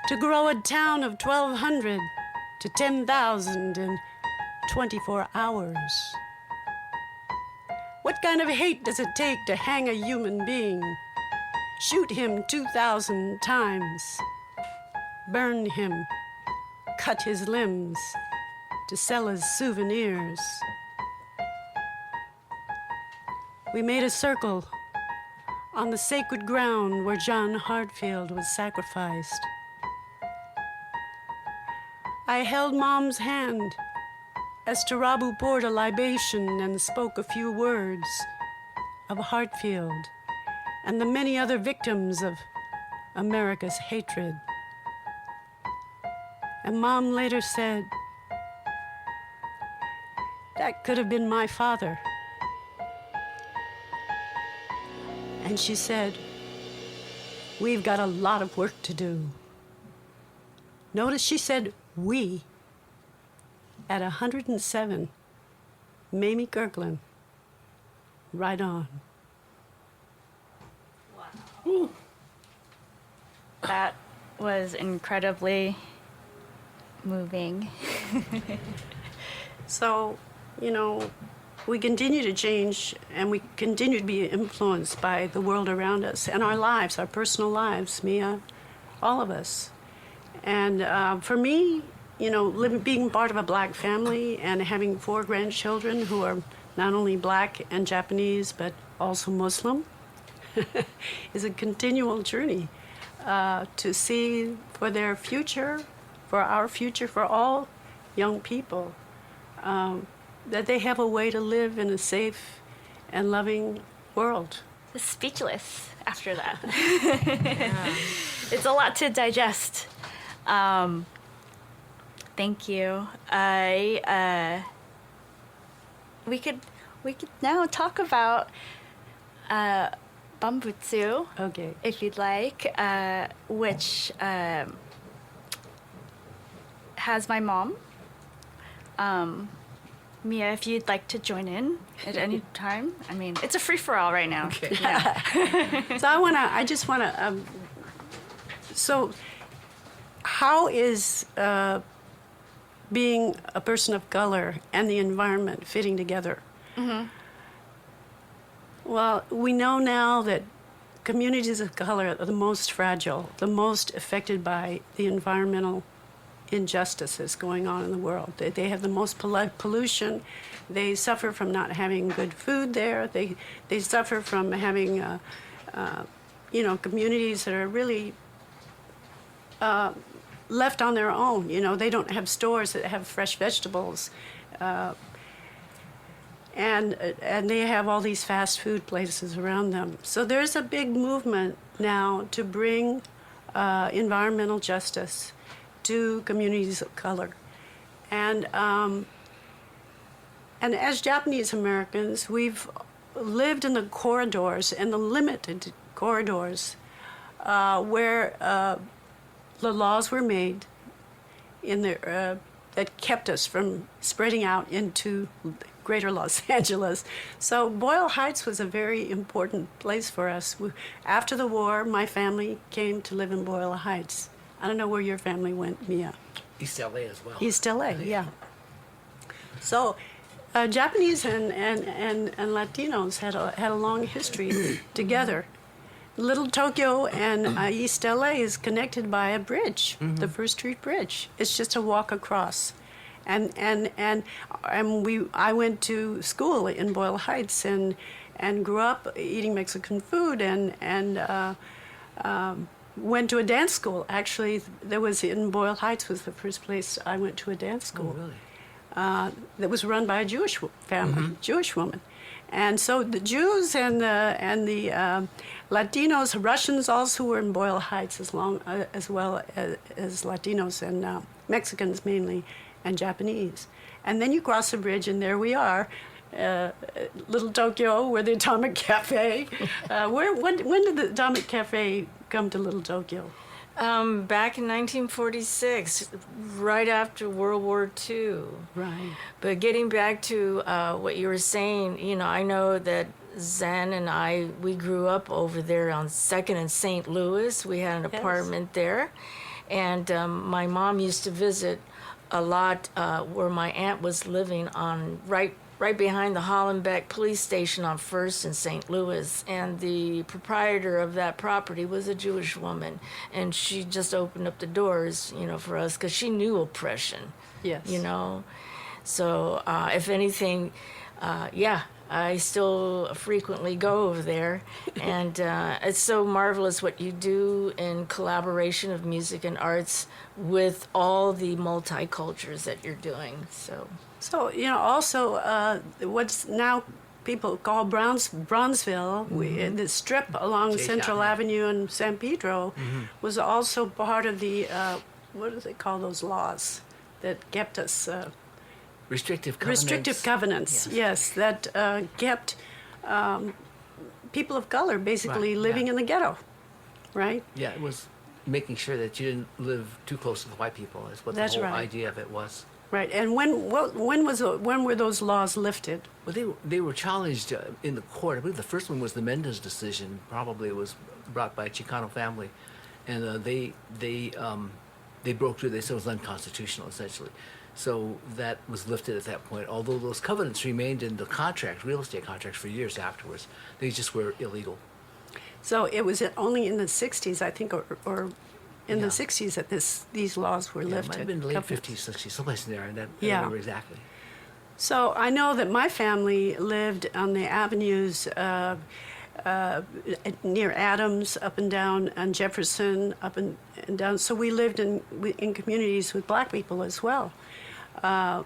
Speaker 6: to grow a town of 1,200 to 10,000 in 24 hours? What kind of hate does it take to hang a human being, shoot him 2,000 times, burn him, cut his limbs to sell as souvenirs? We made a circle on the sacred ground where John Hartfield was sacrificed. I held Mom's hand as Tarabu poured a libation and spoke a few words of Hartfield and the many other victims of America's hatred. And Mom later said, "That could have been my father." And she said, "We've got a lot of work to do." Notice she said, "we." At 107, Mamie Kirkland, right on.
Speaker 4: Wow. That was incredibly moving.
Speaker 6: So, you know, we continue to change and we continue to be influenced by the world around us and our lives, our personal lives, Mia, all of us. And for me, you know, being part of a black family and having 4 grandchildren who are not only black and Japanese, but also Muslim, is a continual journey to see for their future, for our future, for all young people, that they have a way to live in a safe and loving world.
Speaker 4: Speechless after that. It's a lot to digest. Thank you. We could now talk about Bambutsu,
Speaker 6: Okay.
Speaker 4: if you'd like, which has my mom. Mia, if you'd like to join in at any time. I mean, it's a free-for-all right now.
Speaker 5: Okay.
Speaker 4: Yeah.
Speaker 6: So how is being a person of color and the environment fitting together?
Speaker 4: Mm-hmm.
Speaker 6: Well, we know now that communities of color are the most fragile, the most affected by the environmental injustices going on in the world. They have the most pollution. They suffer from not having good food there. They suffer from having, communities that are really left on their own. You know, they don't have stores that have fresh vegetables. And they have all these fast food places around them. So there's a big movement now to bring environmental justice to communities of color. And as Japanese Americans, we've lived in the corridors and the limited corridors where the laws were made in that kept us from spreading out into greater Los Angeles. So Boyle Heights was a very important place for us. After the war, my family came to live in Boyle Heights. I don't know where your family went, Mia.
Speaker 5: East LA as well.
Speaker 6: East LA, yeah. So Japanese and Latinos had a long history together. Little Tokyo and East LA is connected by a bridge, the First Street Bridge. It's just a walk across. I went to school in Boyle Heights and grew up eating Mexican food and went to a dance school. Actually, there was in Boyle Heights was the first place I went to a dance school.
Speaker 5: Oh, really?
Speaker 6: That was run by a Jewish family, Jewish woman. And so the Jews and the Latinos, Russians also were in Boyle Heights as well as Latinos and Mexicans mainly, and Japanese. And then you cross the bridge, and there we are, Little Tokyo, where the Atomic Cafe. When did the Atomic Cafe come to Little Tokyo?
Speaker 2: Back in 1946, right after World War II.
Speaker 6: Right.
Speaker 2: But getting back to what you were saying, I know that Zen and we grew up over there on 2nd and St. Louis. We had an apartment there. And my mom used to visit a lot where my aunt was living on right behind the Hollenbeck police station on 1st and St. Louis. And the proprietor of that property was a Jewish woman. And she just opened up the doors, for us, because she knew oppression.
Speaker 6: Yes.
Speaker 2: So if anything, I still frequently go over there. And it's so marvelous what you do in collaboration of music and arts with all the multicultures that you're doing.
Speaker 6: So, also what's now people call Bronzeville, the strip along Central Avenue and San Pedro, was also part of the, what do they call those laws that kept us...
Speaker 5: Restrictive covenants.
Speaker 6: Restrictive covenants, yes, that kept people of color basically living in the ghetto, right?
Speaker 5: Yeah, it was making sure that you didn't live too close to the white people, is what
Speaker 6: That's
Speaker 5: the whole
Speaker 6: right.
Speaker 5: idea of it was.
Speaker 6: Right, and when were those laws lifted?
Speaker 5: Well, they were challenged in the court. I believe the first one was the Mendez decision. Probably it was brought by a Chicano family, and they broke through. They said it was unconstitutional, essentially. So that was lifted at that point. Although those covenants remained in the contract, real estate contracts, for years afterwards, they just were illegal.
Speaker 6: So it was only in the '60s, I think, or in the '60s that these laws were lifted.
Speaker 5: It might have been late '50s, '60s, someplace in there. I don't remember exactly.
Speaker 6: So I know that my family lived on the avenues near Adams, up and down, and Jefferson, up and down. So we lived in communities with black people as well. And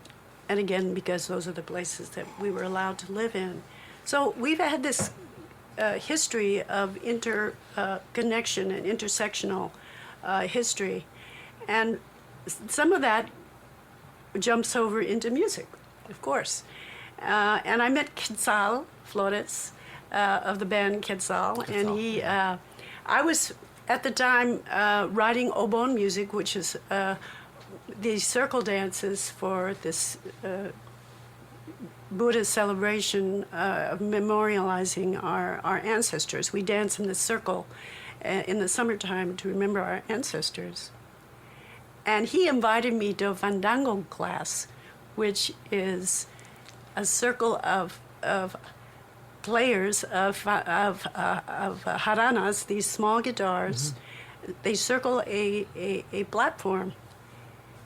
Speaker 6: again, because those are the places that we were allowed to live in. So we've had this history of interconnection and intersectional history. And some of that jumps over into music, of course. And I met Quetzal Flores of the band Quetzal, and he, I was at the time writing Obon music, which is these circle dances for this Buddhist celebration of memorializing our ancestors. We dance in the circle in the summertime to remember our ancestors. And he invited me to a fandango class, which is a circle of players of jaranas, these small guitars. They circle a platform.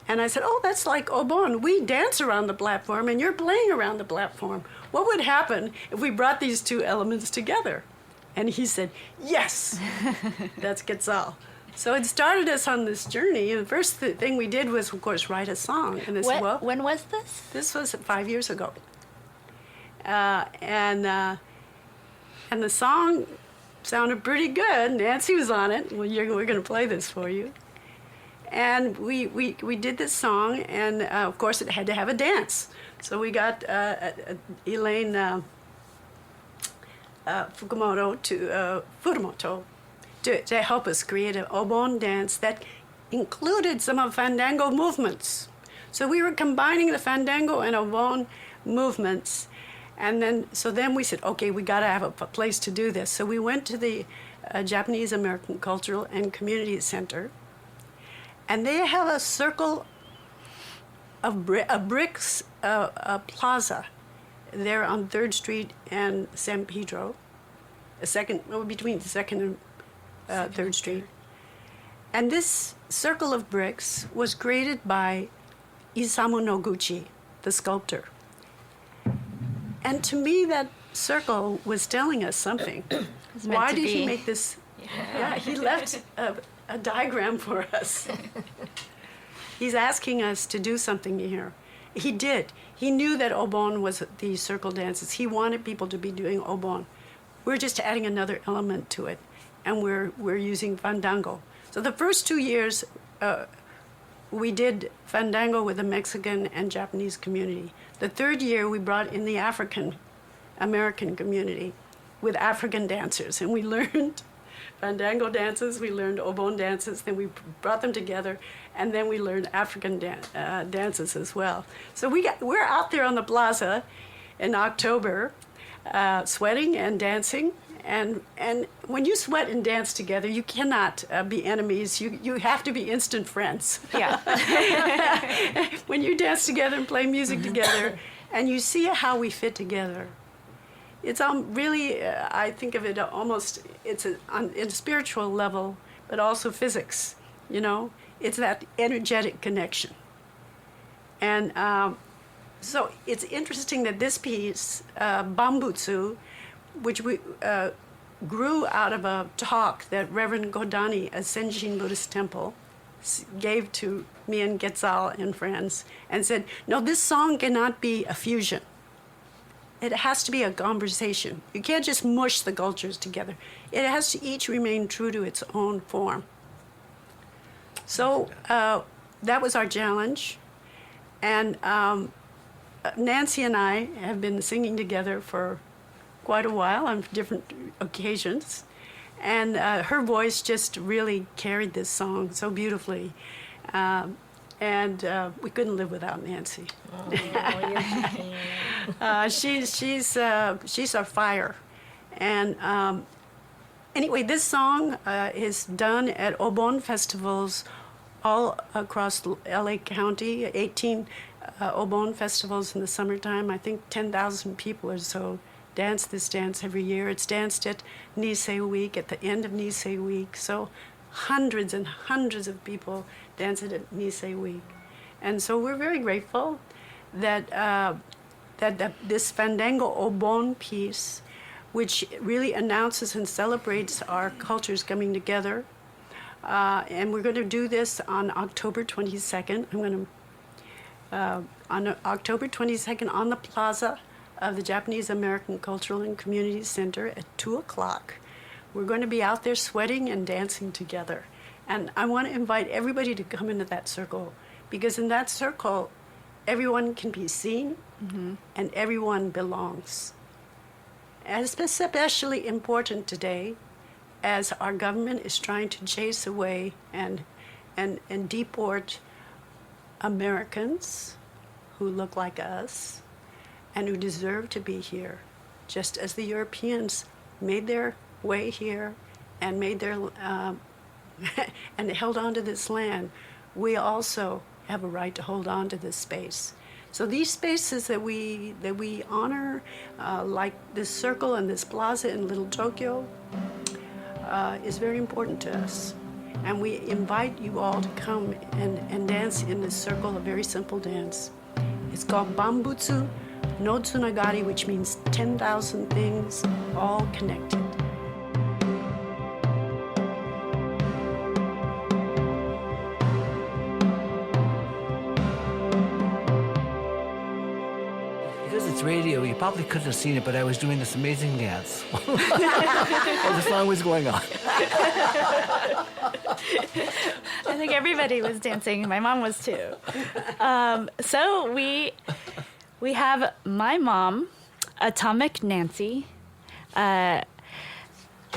Speaker 6: And I said, oh, that's like Obon. We dance around the platform, and you're playing around the platform. What would happen if we brought these two elements together? And he said, yes, that's Quetzal. So it started us on this journey. And the first thing we did was, of course, write a song. And this,
Speaker 4: when was this?
Speaker 6: This was 5 years ago. And the song sounded pretty good. Nancy was on it. Well, we're going to play this for you. And we did this song, and of course it had to have a dance. So we got Elaine Fukumoto to help us create an Obon dance that included some of Fandango movements. So we were combining the Fandango and Obon movements, and then we said, okay, we got to have a place to do this. So we went to the Japanese American Cultural and Community Center. And they have a circle of bricks, a plaza there on 3rd Street and San Pedro, between 2nd and 3rd Street. And this circle of bricks was created by Isamu Noguchi, the sculptor. And to me, that circle was telling us something. Why did he make this? Yeah, he left a diagram for us. He's asking us to do something here. He did. He knew that Obon was the circle dances. He wanted people to be doing Obon. We're just adding another element to it, and we're using fandango. So the first 2 years, we did fandango with the Mexican and Japanese community. The third year, we brought in the African American community with African dancers, and we learned fandango dances, we learned Obon dances, then we brought them together, and then we learned African dances as well. So we're out there on the plaza in October, sweating and dancing. And when you sweat and dance together, you cannot be enemies. You have to be instant friends.
Speaker 4: Yeah.
Speaker 6: When you dance together and play music together, and you see how we fit together, it's really, I think of it almost, it's on a spiritual level, but also physics, you know? It's that energetic connection. And so it's interesting that this piece, Bambutsu, which we grew out of a talk that Reverend Godani at Senjin Buddhist Temple gave to me and Quetzal and friends, and said, no, this song cannot be a fusion. It has to be a conversation. You can't just mush the cultures together. It has to each remain true to its own form. So that was our challenge. And Nancy and I have been singing together for quite a while on different occasions. And her voice just really carried this song so beautifully. And we couldn't live without Nancy. She's our fire. And anyway, this song is done at Obon festivals all across LA County, 18 Obon festivals in the summertime. I think 10,000 people or so dance this dance every year. It's danced at Nisei Week, at the end of Nisei Week. So hundreds and hundreds of people dance it at Nisei Week. And so we're very grateful that, that this Fandango Obon piece, which really announces and celebrates our cultures coming together, and we're going to do this on October 22nd. I'm going to, on October 22nd on the plaza of the Japanese American Cultural and Community Center at 2 o'clock. We're going to be out there sweating and dancing together. And I want to invite everybody to come into that circle, because in that circle, everyone can be seen, and everyone belongs. And it's especially important today as our government is trying to chase away and deport Americans who look like us and who deserve to be here, just as the Europeans made their way here and made their and held on to this land. We also have a right to hold on to this space. So these spaces that we honor, like this circle and this plaza in Little Tokyo, is very important to us. And we invite you all to come and dance in this circle, a very simple dance. It's called Bambutsu no Tsunagari, which means 10,000 things all connected.
Speaker 5: Because it's radio, you probably couldn't have seen it, but I was doing this amazing dance while the song was going on.
Speaker 4: I think everybody was dancing. My mom was too. So we have my mom, Atomic Nancy,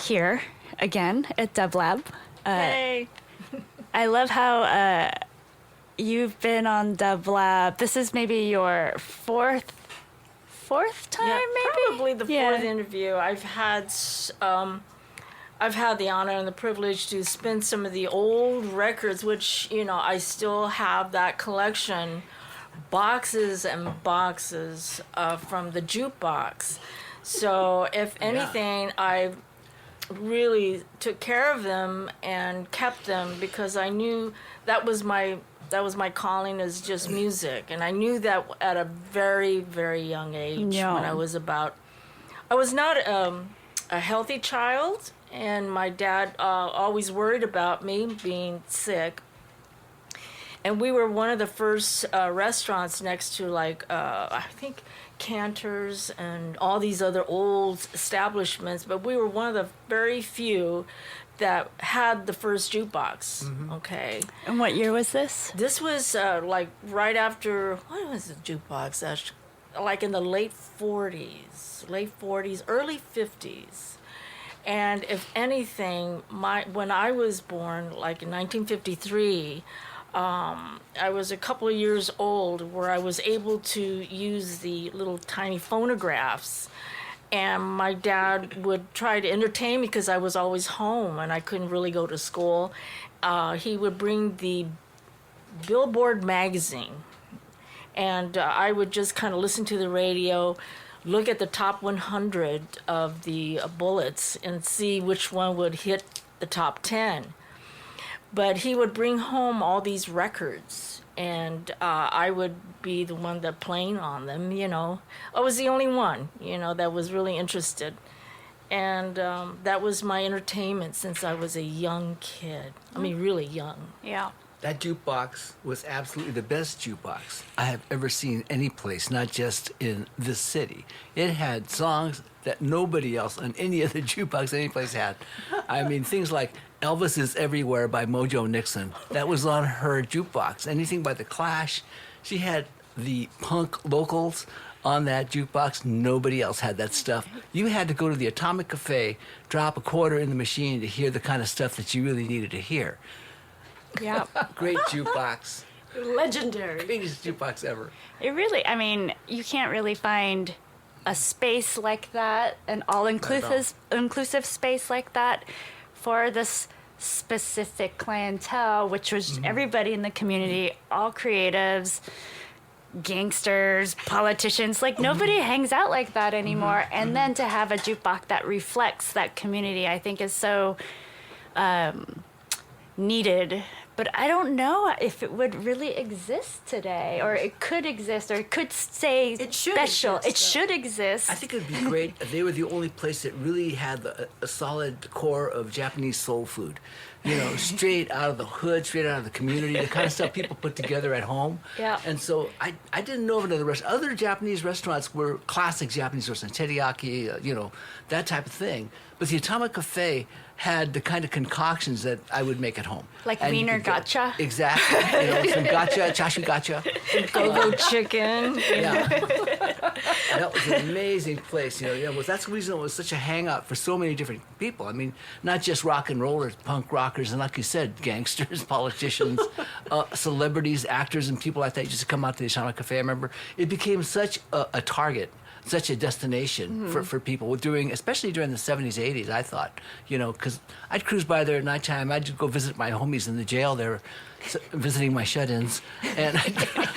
Speaker 4: here again at Dub Lab.
Speaker 2: Hey.
Speaker 4: I love how you've been on Dub Lab. This is maybe your fourth time, maybe?
Speaker 2: Probably the fourth interview. I've had the honor and the privilege to spin some of the old records, which, you know, I still have that collection, boxes and boxes from the jukebox. So if anything, I really took care of them and kept them because I knew that was my calling, is just music. And I knew that at a very, very young age when I was not a healthy child, and my dad always worried about me being sick. And we were one of the first restaurants next to, like, I think Cantor's and all these other old establishments, but we were one of the very few that had the first jukebox. Okay.
Speaker 4: And what year was this?
Speaker 2: This was like right after, what was the jukebox? Like in the late 40s, early 50s. And if anything, when I was born, like in 1953, I was a couple of years old where I was able to use the little tiny phonographs. And my dad would try to entertain me because I was always home and I couldn't really go to school. He would bring the Billboard magazine, and I would just kind of listen to the radio, look at the top 100 of the bullets and see which one would hit the top 10. But he would bring home all these records, and I would be the one that playing on them, you know. I was the only one, you know, that was really interested. And that was my entertainment since I was a young kid. I mean, really young.
Speaker 4: Yeah.
Speaker 5: That jukebox was absolutely the best jukebox I have ever seen any place, not just in this city. It had songs that nobody else on any other jukebox any place had. I mean, things like Elvis is Everywhere by Mojo Nixon. That was on her jukebox. Anything by The Clash. She had the punk locals on that jukebox. Nobody else had that stuff. You had to go to the Atomic Cafe, drop a quarter in the machine to hear the kind of stuff that you really needed to hear.
Speaker 4: Yeah.
Speaker 5: Great jukebox.
Speaker 6: Legendary.
Speaker 5: Greatest jukebox ever.
Speaker 4: It really, I mean, you can't really find a space like that, an all-inclusive space like that for this specific clientele, which was everybody in the community, all creatives, gangsters, politicians. Like, nobody hangs out like that anymore. And then to have a jukebox that reflects that community, I think is so needed. But I don't know if it would really exist today, or it could exist, or it could stay special.
Speaker 6: Exist,
Speaker 4: it should exist.
Speaker 5: I think it would be great if they were the only place that really had a solid core of Japanese soul food. You know, straight out of the hood, straight out of the community, the kind of stuff people put together at home.
Speaker 4: Yeah.
Speaker 5: And so I didn't know of another restaurant. Other Japanese restaurants were classic Japanese restaurants, teriyaki, you know, that type of thing. But the Atomic Cafe had the kind of concoctions that I would make at home.
Speaker 4: Like
Speaker 5: And you
Speaker 4: Wiener
Speaker 5: could get-
Speaker 4: Gotcha?
Speaker 5: Exactly. You know, some gotcha, chashu gotcha.
Speaker 2: Go-go chicken.
Speaker 5: Yeah. That was an amazing place. You know, yeah, that's the reason it was such a hangout for so many different people. I mean, not just rock and rollers, punk rockers, and like you said, gangsters, politicians, celebrities, actors, and people like that used to come out to the Atomic Cafe. I remember it became such a target, such a destination for people especially during the 70s, 80s, I thought, you know, because I'd cruise by there at nighttime. I'd go visit my homies in the jail there, visiting my shut-ins. And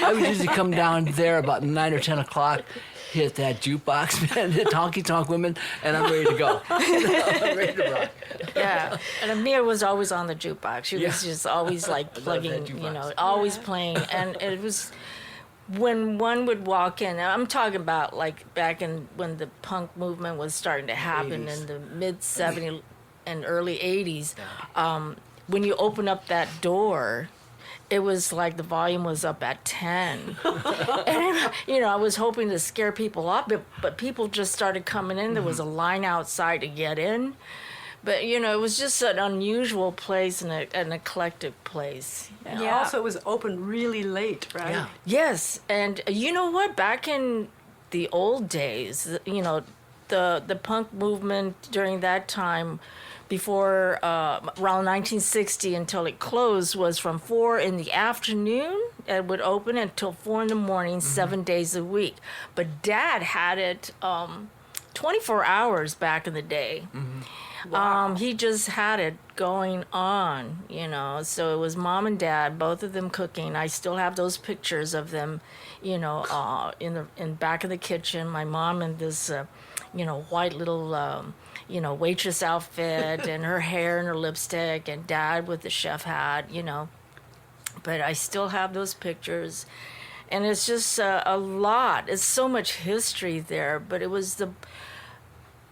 Speaker 5: I would usually come down there about 9 or 10 o'clock, hit that jukebox, man, hit honky-tonk women, and I'm ready to go. I'm ready to rock.
Speaker 2: Yeah, and Amir was always on the jukebox. She was
Speaker 5: Yeah.
Speaker 2: just always like
Speaker 5: I love
Speaker 2: plugging,
Speaker 5: that
Speaker 2: you
Speaker 5: jukebox.
Speaker 2: know, always playing. And it was when one would walk in. I'm talking about like back in when the punk movement was starting to happen
Speaker 5: 80s.
Speaker 2: in the mid '70s and early '80s. When you open up that door, it was like the volume was up at 10. And, you know, I was hoping to scare people off, but people just started coming in. There was a line outside to get in. But, you know, it was just an unusual place and an eclectic place.
Speaker 6: And
Speaker 4: Yeah.
Speaker 6: also it was open really late, right?
Speaker 5: Yeah.
Speaker 2: Yes, and you know what? Back in the old days, you know, the punk movement during that time, before around 1960 until it closed, was from 4 in the afternoon. It would open until 4 in the morning, 7 days a week. But Dad had it 24 hours back in the day. He just had it going on, you know. So it was Mom and Dad, both of them cooking. I still have those pictures of them, you know, in back of the kitchen. My mom in this, you know, white little, you know, waitress outfit, and her hair and her lipstick, and Dad with the chef hat, you know. But I still have those pictures, and it's just a lot. It's so much history there. But it was the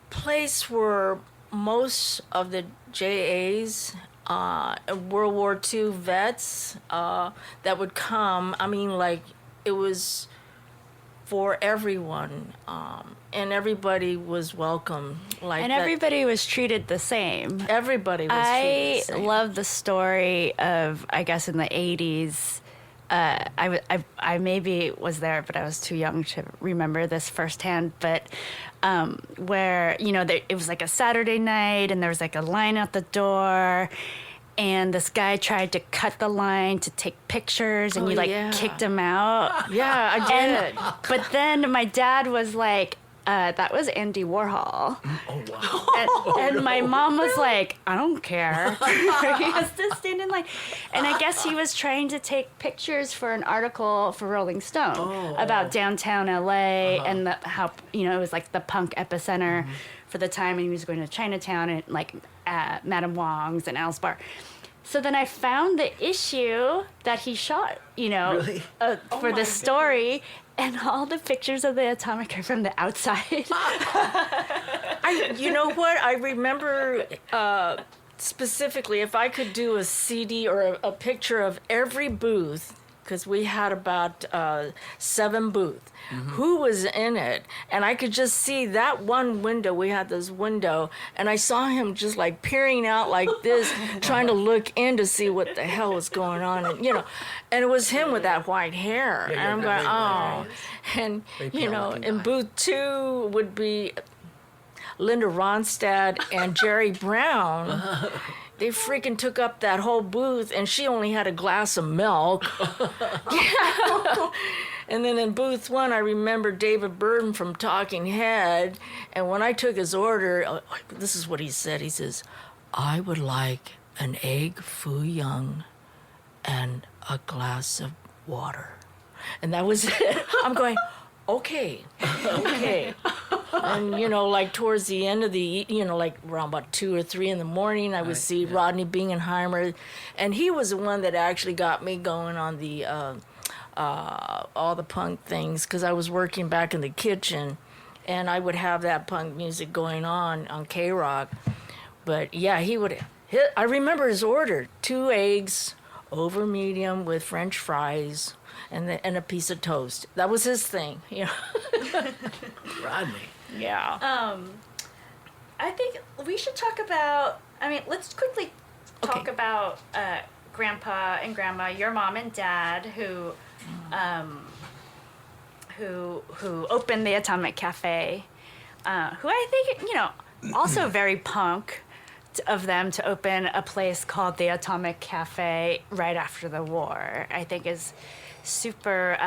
Speaker 2: place where most of the JAs, World War II vets that would come, I mean, like, it was for everyone, and everybody was welcome. Like,
Speaker 4: And
Speaker 2: that-
Speaker 4: everybody was treated the same.
Speaker 2: everybody was
Speaker 4: I
Speaker 2: treated the same.
Speaker 4: love the story of, I guess, in the 80s. I maybe was there, but I was too young to remember this firsthand. But where, it was like a Saturday night and there was like a line out the door. And this guy tried to cut the line to take pictures and
Speaker 2: Oh,
Speaker 4: you
Speaker 2: yeah.
Speaker 4: kicked him out.
Speaker 2: Yeah, I did.
Speaker 4: But then my dad was like, that was Andy Warhol.
Speaker 5: Oh, wow.
Speaker 4: And my mom was like, I don't care. He has to stand in line. And I guess he was trying to take pictures for an article for Rolling Stone about downtown LA and how, it was like the punk epicenter for the time. And he was going to Chinatown and like Madame Wong's and Al's Bar. So then I found the issue that he shot,
Speaker 5: Really?
Speaker 4: for the story. And all the pictures of the atomic are from the outside.
Speaker 2: You know what? I remember specifically if I could do a CD or a picture of every booth, because we had about 7 booths, who was in it. And I could just see that one window. We had this window, and I saw him just like peering out like this, trying to look in to see what the hell was going on. And, and it was him with that white hair.
Speaker 5: Yeah,
Speaker 2: and I'm
Speaker 5: yeah,
Speaker 2: going,
Speaker 5: very white
Speaker 2: oh. And,
Speaker 5: pale looking
Speaker 2: in
Speaker 5: guy.
Speaker 2: booth 2 would be Linda Ronstadt and Jerry Brown. They freaking took up that whole booth, and she only had a glass of milk. Yeah. And then in booth 1, I remember David Burton from Talking Head, and when I took his order, this is what he said. He says, I would like an egg foo young and a glass of water. And that was it. I'm going, okay. And, like towards the end of the, like around about 2 or 3 in the morning, I would see Rodney Bingenheimer. And he was the one that actually got me going on the, all the punk things, because I was working back in the kitchen and I would have that punk music going on K-Rock. But yeah, I remember his order, 2 eggs over medium with French fries and a piece of toast. That was his thing,
Speaker 5: Rodney.
Speaker 2: Yeah.
Speaker 4: I think we should talk about, let's quickly talk
Speaker 2: Okay.
Speaker 4: about Grandpa and Grandma, your mom and dad, who opened the Atomic Cafe, who I think, also very punk of them to open a place called the Atomic Cafe right after the war. I think is super,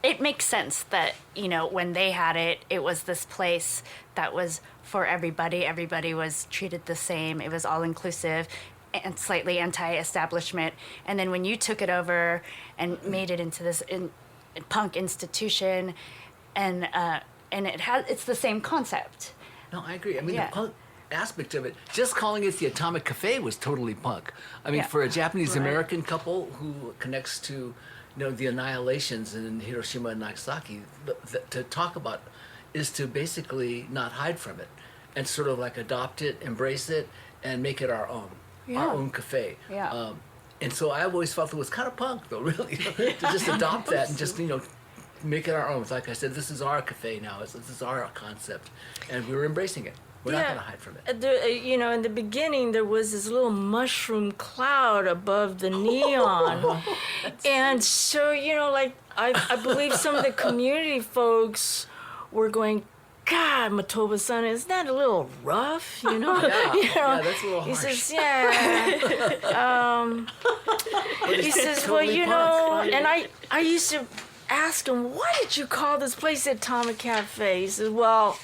Speaker 4: it makes sense that, when they had it, it was this place that was for everybody. Everybody was treated the same. It was all inclusive and slightly anti-establishment. And then when you took it over and made it into this punk institution, and it's the same concept.
Speaker 5: No, I agree.
Speaker 4: Yeah.
Speaker 5: The punk aspect of it, just calling it the Atomic Cafe was totally punk.
Speaker 4: Yeah.
Speaker 5: For a Japanese-American couple who connects to, the annihilations in Hiroshima and Nagasaki, to talk about is to basically not hide from it and sort of like adopt it, embrace it, and make it our own.
Speaker 4: Yeah.
Speaker 5: Our own cafe.
Speaker 4: Yeah.
Speaker 5: And so I always felt it was kind of punk, though, really, to just adopt that and just, make it our own. It's like I said, this is our cafe now. This is our concept, and we're embracing it. We're not going to hide from it.
Speaker 2: In the beginning, there was this little mushroom cloud above the neon. And so, I believe some of the community folks were going, God, Matoba-san, isn't that a little rough?
Speaker 5: Yeah, yeah, that's a little
Speaker 2: He
Speaker 5: harsh.
Speaker 2: says, he says, well,
Speaker 5: Totally punk.
Speaker 2: and I used to ask him, why did you call this place the Atomic Cafe? He says, well,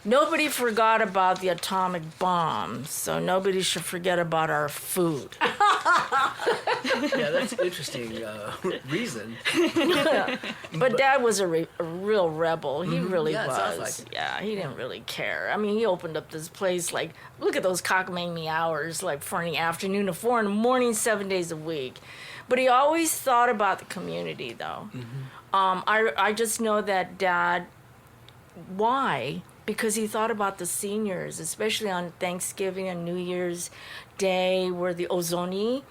Speaker 2: nobody forgot about the atomic bomb, so nobody should forget about our food.
Speaker 5: Yeah, that's an interesting reason.
Speaker 2: But Dad was a real rebel. He really
Speaker 5: Yeah, it
Speaker 2: was.
Speaker 5: sounds like it.
Speaker 2: Yeah, he didn't really care. He opened up this place, like, look at those cockamamie hours, like 4 in the afternoon to 4 in the morning, 7 days a week. But he always thought about the community, though. I just know that Dad, why because he thought about the seniors, especially on Thanksgiving and New Year's Day, where the ozoni,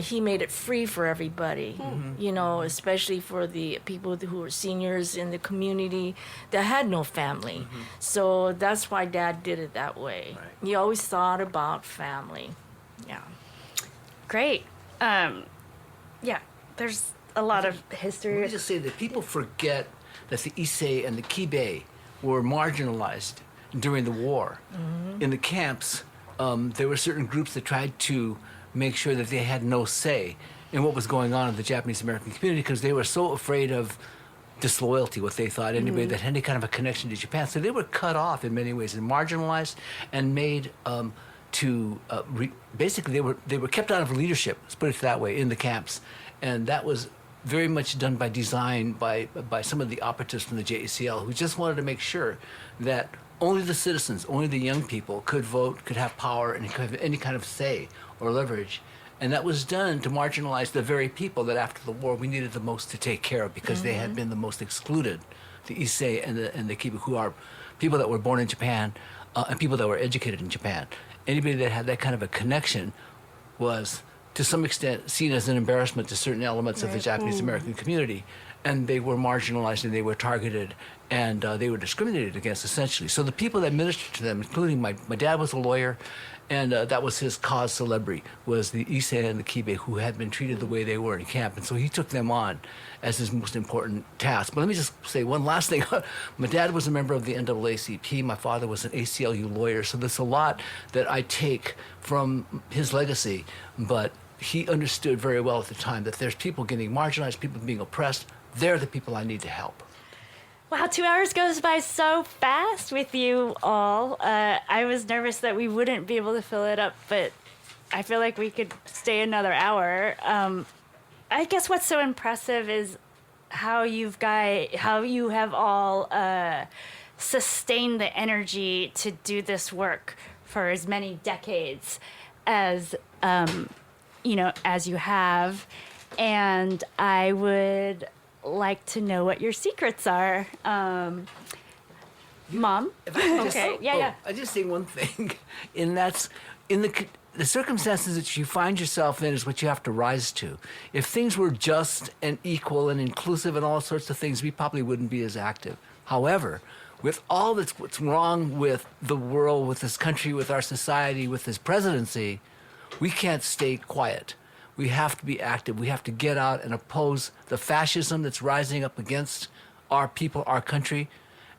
Speaker 2: he made it free for everybody, you know, especially for the people who were seniors in the community that had no family. So that's why Dad did it that way.
Speaker 5: Right.
Speaker 2: He always thought about family. Yeah.
Speaker 4: Great. Yeah, there's a lot of history.
Speaker 5: Let me just say that people forget that the Issei and the Kibe were marginalized during the war. In the camps, there were certain groups that tried to make sure that they had no say in what was going on in the Japanese American community because they were so afraid of disloyalty, what they thought, anybody that had any kind of a connection to Japan. So they were cut off in many ways and marginalized and made basically they were kept out of leadership, let's put it that way, in the camps. And that was very much done by design by some of the operatives from the JACL who just wanted to make sure that only the citizens, only the young people could vote, could have power, and could have any kind of say or leverage. And that was done to marginalize the very people that after the war we needed the most to take care of because they had been the most excluded, the Issei and the Kibu, who are people that were born in Japan and people that were educated in Japan. Anybody that had that kind of a connection was, to some extent, seen as an embarrassment to certain elements of the Japanese American community. And they were marginalized and they were targeted and they were discriminated against, essentially. So the people that ministered to them, including my dad was a lawyer, and that was his cause celebre, was the Issei and the Kibe, who had been treated the way they were in camp. And so he took them on as his most important task. But let me just say one last thing. My dad was a member of the NAACP. My father was an ACLU lawyer. So there's a lot that I take from his legacy. But he understood very well at the time that there's people getting marginalized, people being oppressed. They're the people I need to help.
Speaker 4: Wow, 2 hours goes by so fast with you all. I was nervous that we wouldn't be able to fill it up, but I feel like we could stay another hour. I guess what's so impressive is how you have all sustained the energy to do this work for as many decades as as you have. And I would like to know what your secrets are. Mom? Okay, yeah.
Speaker 5: I just say one thing, and that's in the circumstances that you find yourself in is what you have to rise to. If things were just and equal and inclusive and all sorts of things, we probably wouldn't be as active. However, with all that's what's wrong with the world, with this country, with our society, with this presidency, we can't stay quiet. We have to be active. We have to get out and oppose the fascism that's rising up against our people, our country,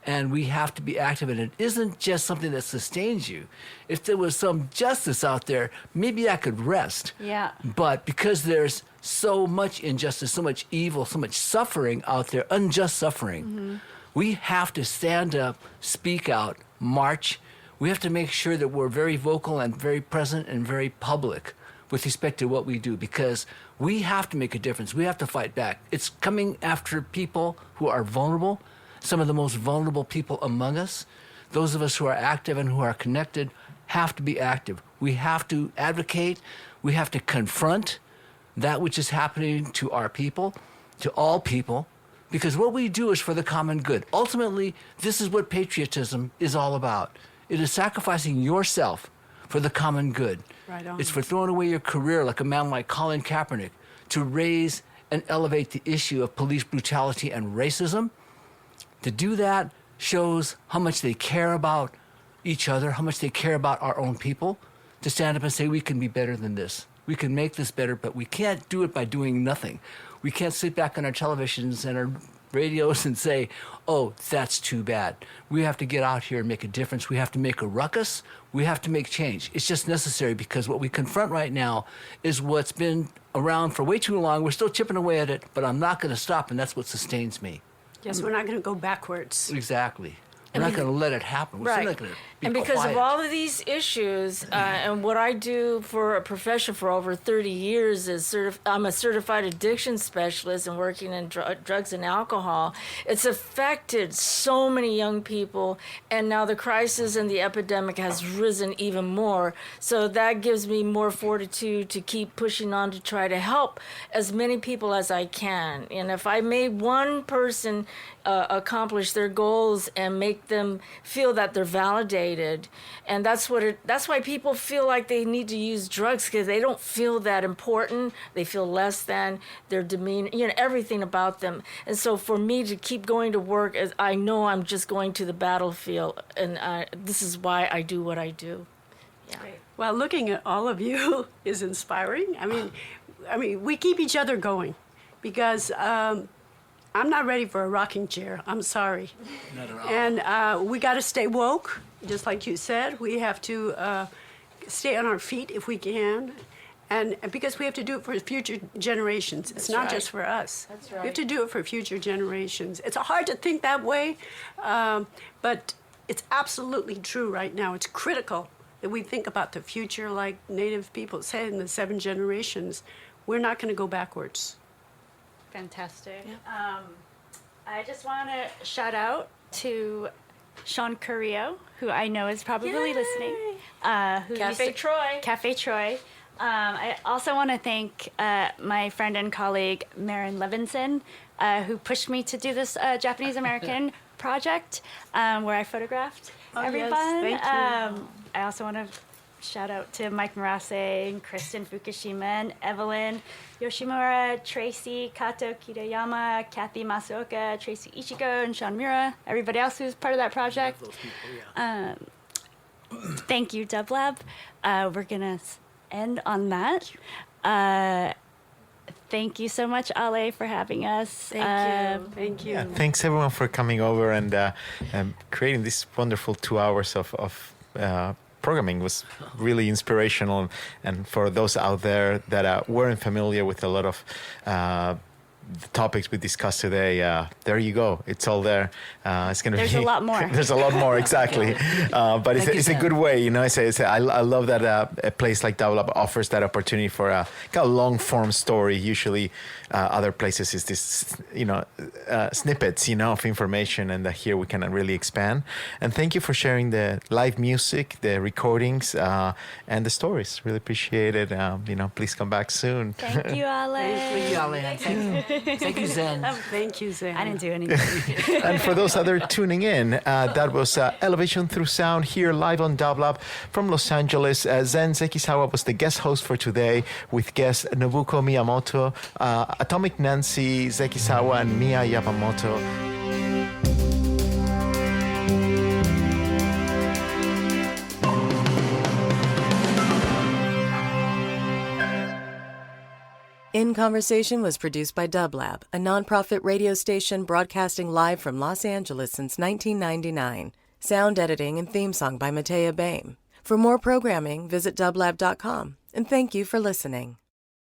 Speaker 5: and we have to be active. And it isn't just something that sustains you. If there was some justice out there, maybe I could rest.
Speaker 4: Yeah.
Speaker 5: But because there's so much injustice, so much evil, so much suffering out there, unjust suffering, we have to stand up, speak out, march. We have to make sure that we're very vocal and very present and very public with respect to what we do, because we have to make a difference. We have to fight back. It's coming after people who are vulnerable, some of the most vulnerable people among us. Those of us who are active and who are connected have to be active. We have to advocate. We have to confront that which is happening to our people, to all people, because what we do is for the common good. Ultimately, this is what patriotism is all about. It is sacrificing yourself for the common good.
Speaker 6: Right on.
Speaker 5: It's for throwing away your career like a man like Colin Kaepernick to raise and elevate the issue of police brutality and racism. To do that shows how much they care about each other, how much they care about our own people. To stand up and say, we can be better than this. We can make this better, but we can't do it by doing nothing. We can't sit back on our televisions and our radios and say, oh, that's too bad. We have to get out here and make a difference. We have to make a ruckus. We have to make change. It's just necessary, because what we confront right now is what's been around for way too long. We're still chipping away at it, but I'm not going to stop, and that's what sustains me.
Speaker 6: Yes, we're not going to go backwards.
Speaker 5: Exactly. We're not going to let it happen. We're still not going to
Speaker 2: And because
Speaker 5: quiet.
Speaker 2: of all of these issues, and what I do for a profession for over 30 years is I'm a certified addiction specialist and working in drugs and alcohol. It's affected so many young people, and now the crisis and the epidemic has risen even more. So that gives me more fortitude to keep pushing on to try to help as many people as I can. And if I made one person accomplish their goals and make them feel that they're validated, and that's why people feel like they need to use drugs, because they don't feel that important. They feel less than, their demeanor, everything about them. And so for me to keep going to work, as I know I'm just going to the battlefield, and this is why I do what I do. Yeah.
Speaker 6: Well, looking at all of you is inspiring. I mean, we keep each other going, because I'm not ready for a rocking chair. I'm sorry.
Speaker 5: Not at all.
Speaker 6: And we got to stay woke, just like you said. We have to stay on our feet if we can, and because we have to do it for future generations. It's not just for us.
Speaker 2: That's right.
Speaker 6: We have to do it for future generations. It's hard to think that way, but it's absolutely true right now. It's critical that we think about the future, like Native people say in the 7 generations. We're not going to go backwards.
Speaker 4: Fantastic. I just want to shout out to Sean Carrillo, who I know is probably listening. Who
Speaker 2: Cafe Troy.
Speaker 4: Cafe Troy. I also want to thank my friend and colleague, Maren Levinson, who pushed me to do this Japanese American project where I photographed everyone.
Speaker 6: Yes, thank you.
Speaker 4: I also want to shout out to Mike Murase and Kristen Fukushima and Evelyn Yoshimura, Tracy Kato Kitayama, Kathy Masaoka, Tracy Ichigo, and Sean Mura, everybody else who's part of that project.
Speaker 5: Those people, yeah.
Speaker 4: Thank you, Dublab. We're going to end on that. Thank you so much, Ale, for having us.
Speaker 2: Thank you.
Speaker 6: Thank you.
Speaker 3: Yeah, thanks everyone for coming over and creating this wonderful 2 hours of programming. Was really inspirational, and for those out there that weren't familiar with a lot of the topics we discussed today, there you go. It's all there. It's gonna
Speaker 4: There's
Speaker 3: be
Speaker 4: a lot more.
Speaker 3: There's a lot more, exactly. But it's a good way, I love that a place like Double Up offers that opportunity for a kind of long form story. Usually, other places is this, snippets, of information, and here we can really expand. And thank you for sharing the live music, the recordings, and the stories. Really appreciate it. Please come back soon.
Speaker 4: Thank you, Ale.
Speaker 5: Thank you, Ale. Thank you, Zen.
Speaker 6: Thank you, Zen.
Speaker 4: I didn't do anything.
Speaker 3: And for those other tuning in, that was Elevation Through Sound here live on Dublab from Los Angeles. Zen Sekizawa was the guest host for today, with guests Nobuko Miyamoto, Atomic Nancy Sekizawa, and Mia Yamamoto.
Speaker 7: In Conversation was produced by Dublab, a nonprofit radio station broadcasting live from Los Angeles since 1999. Sound editing and theme song by Matea Baim. For more programming, visit dublab.com. And thank you for listening.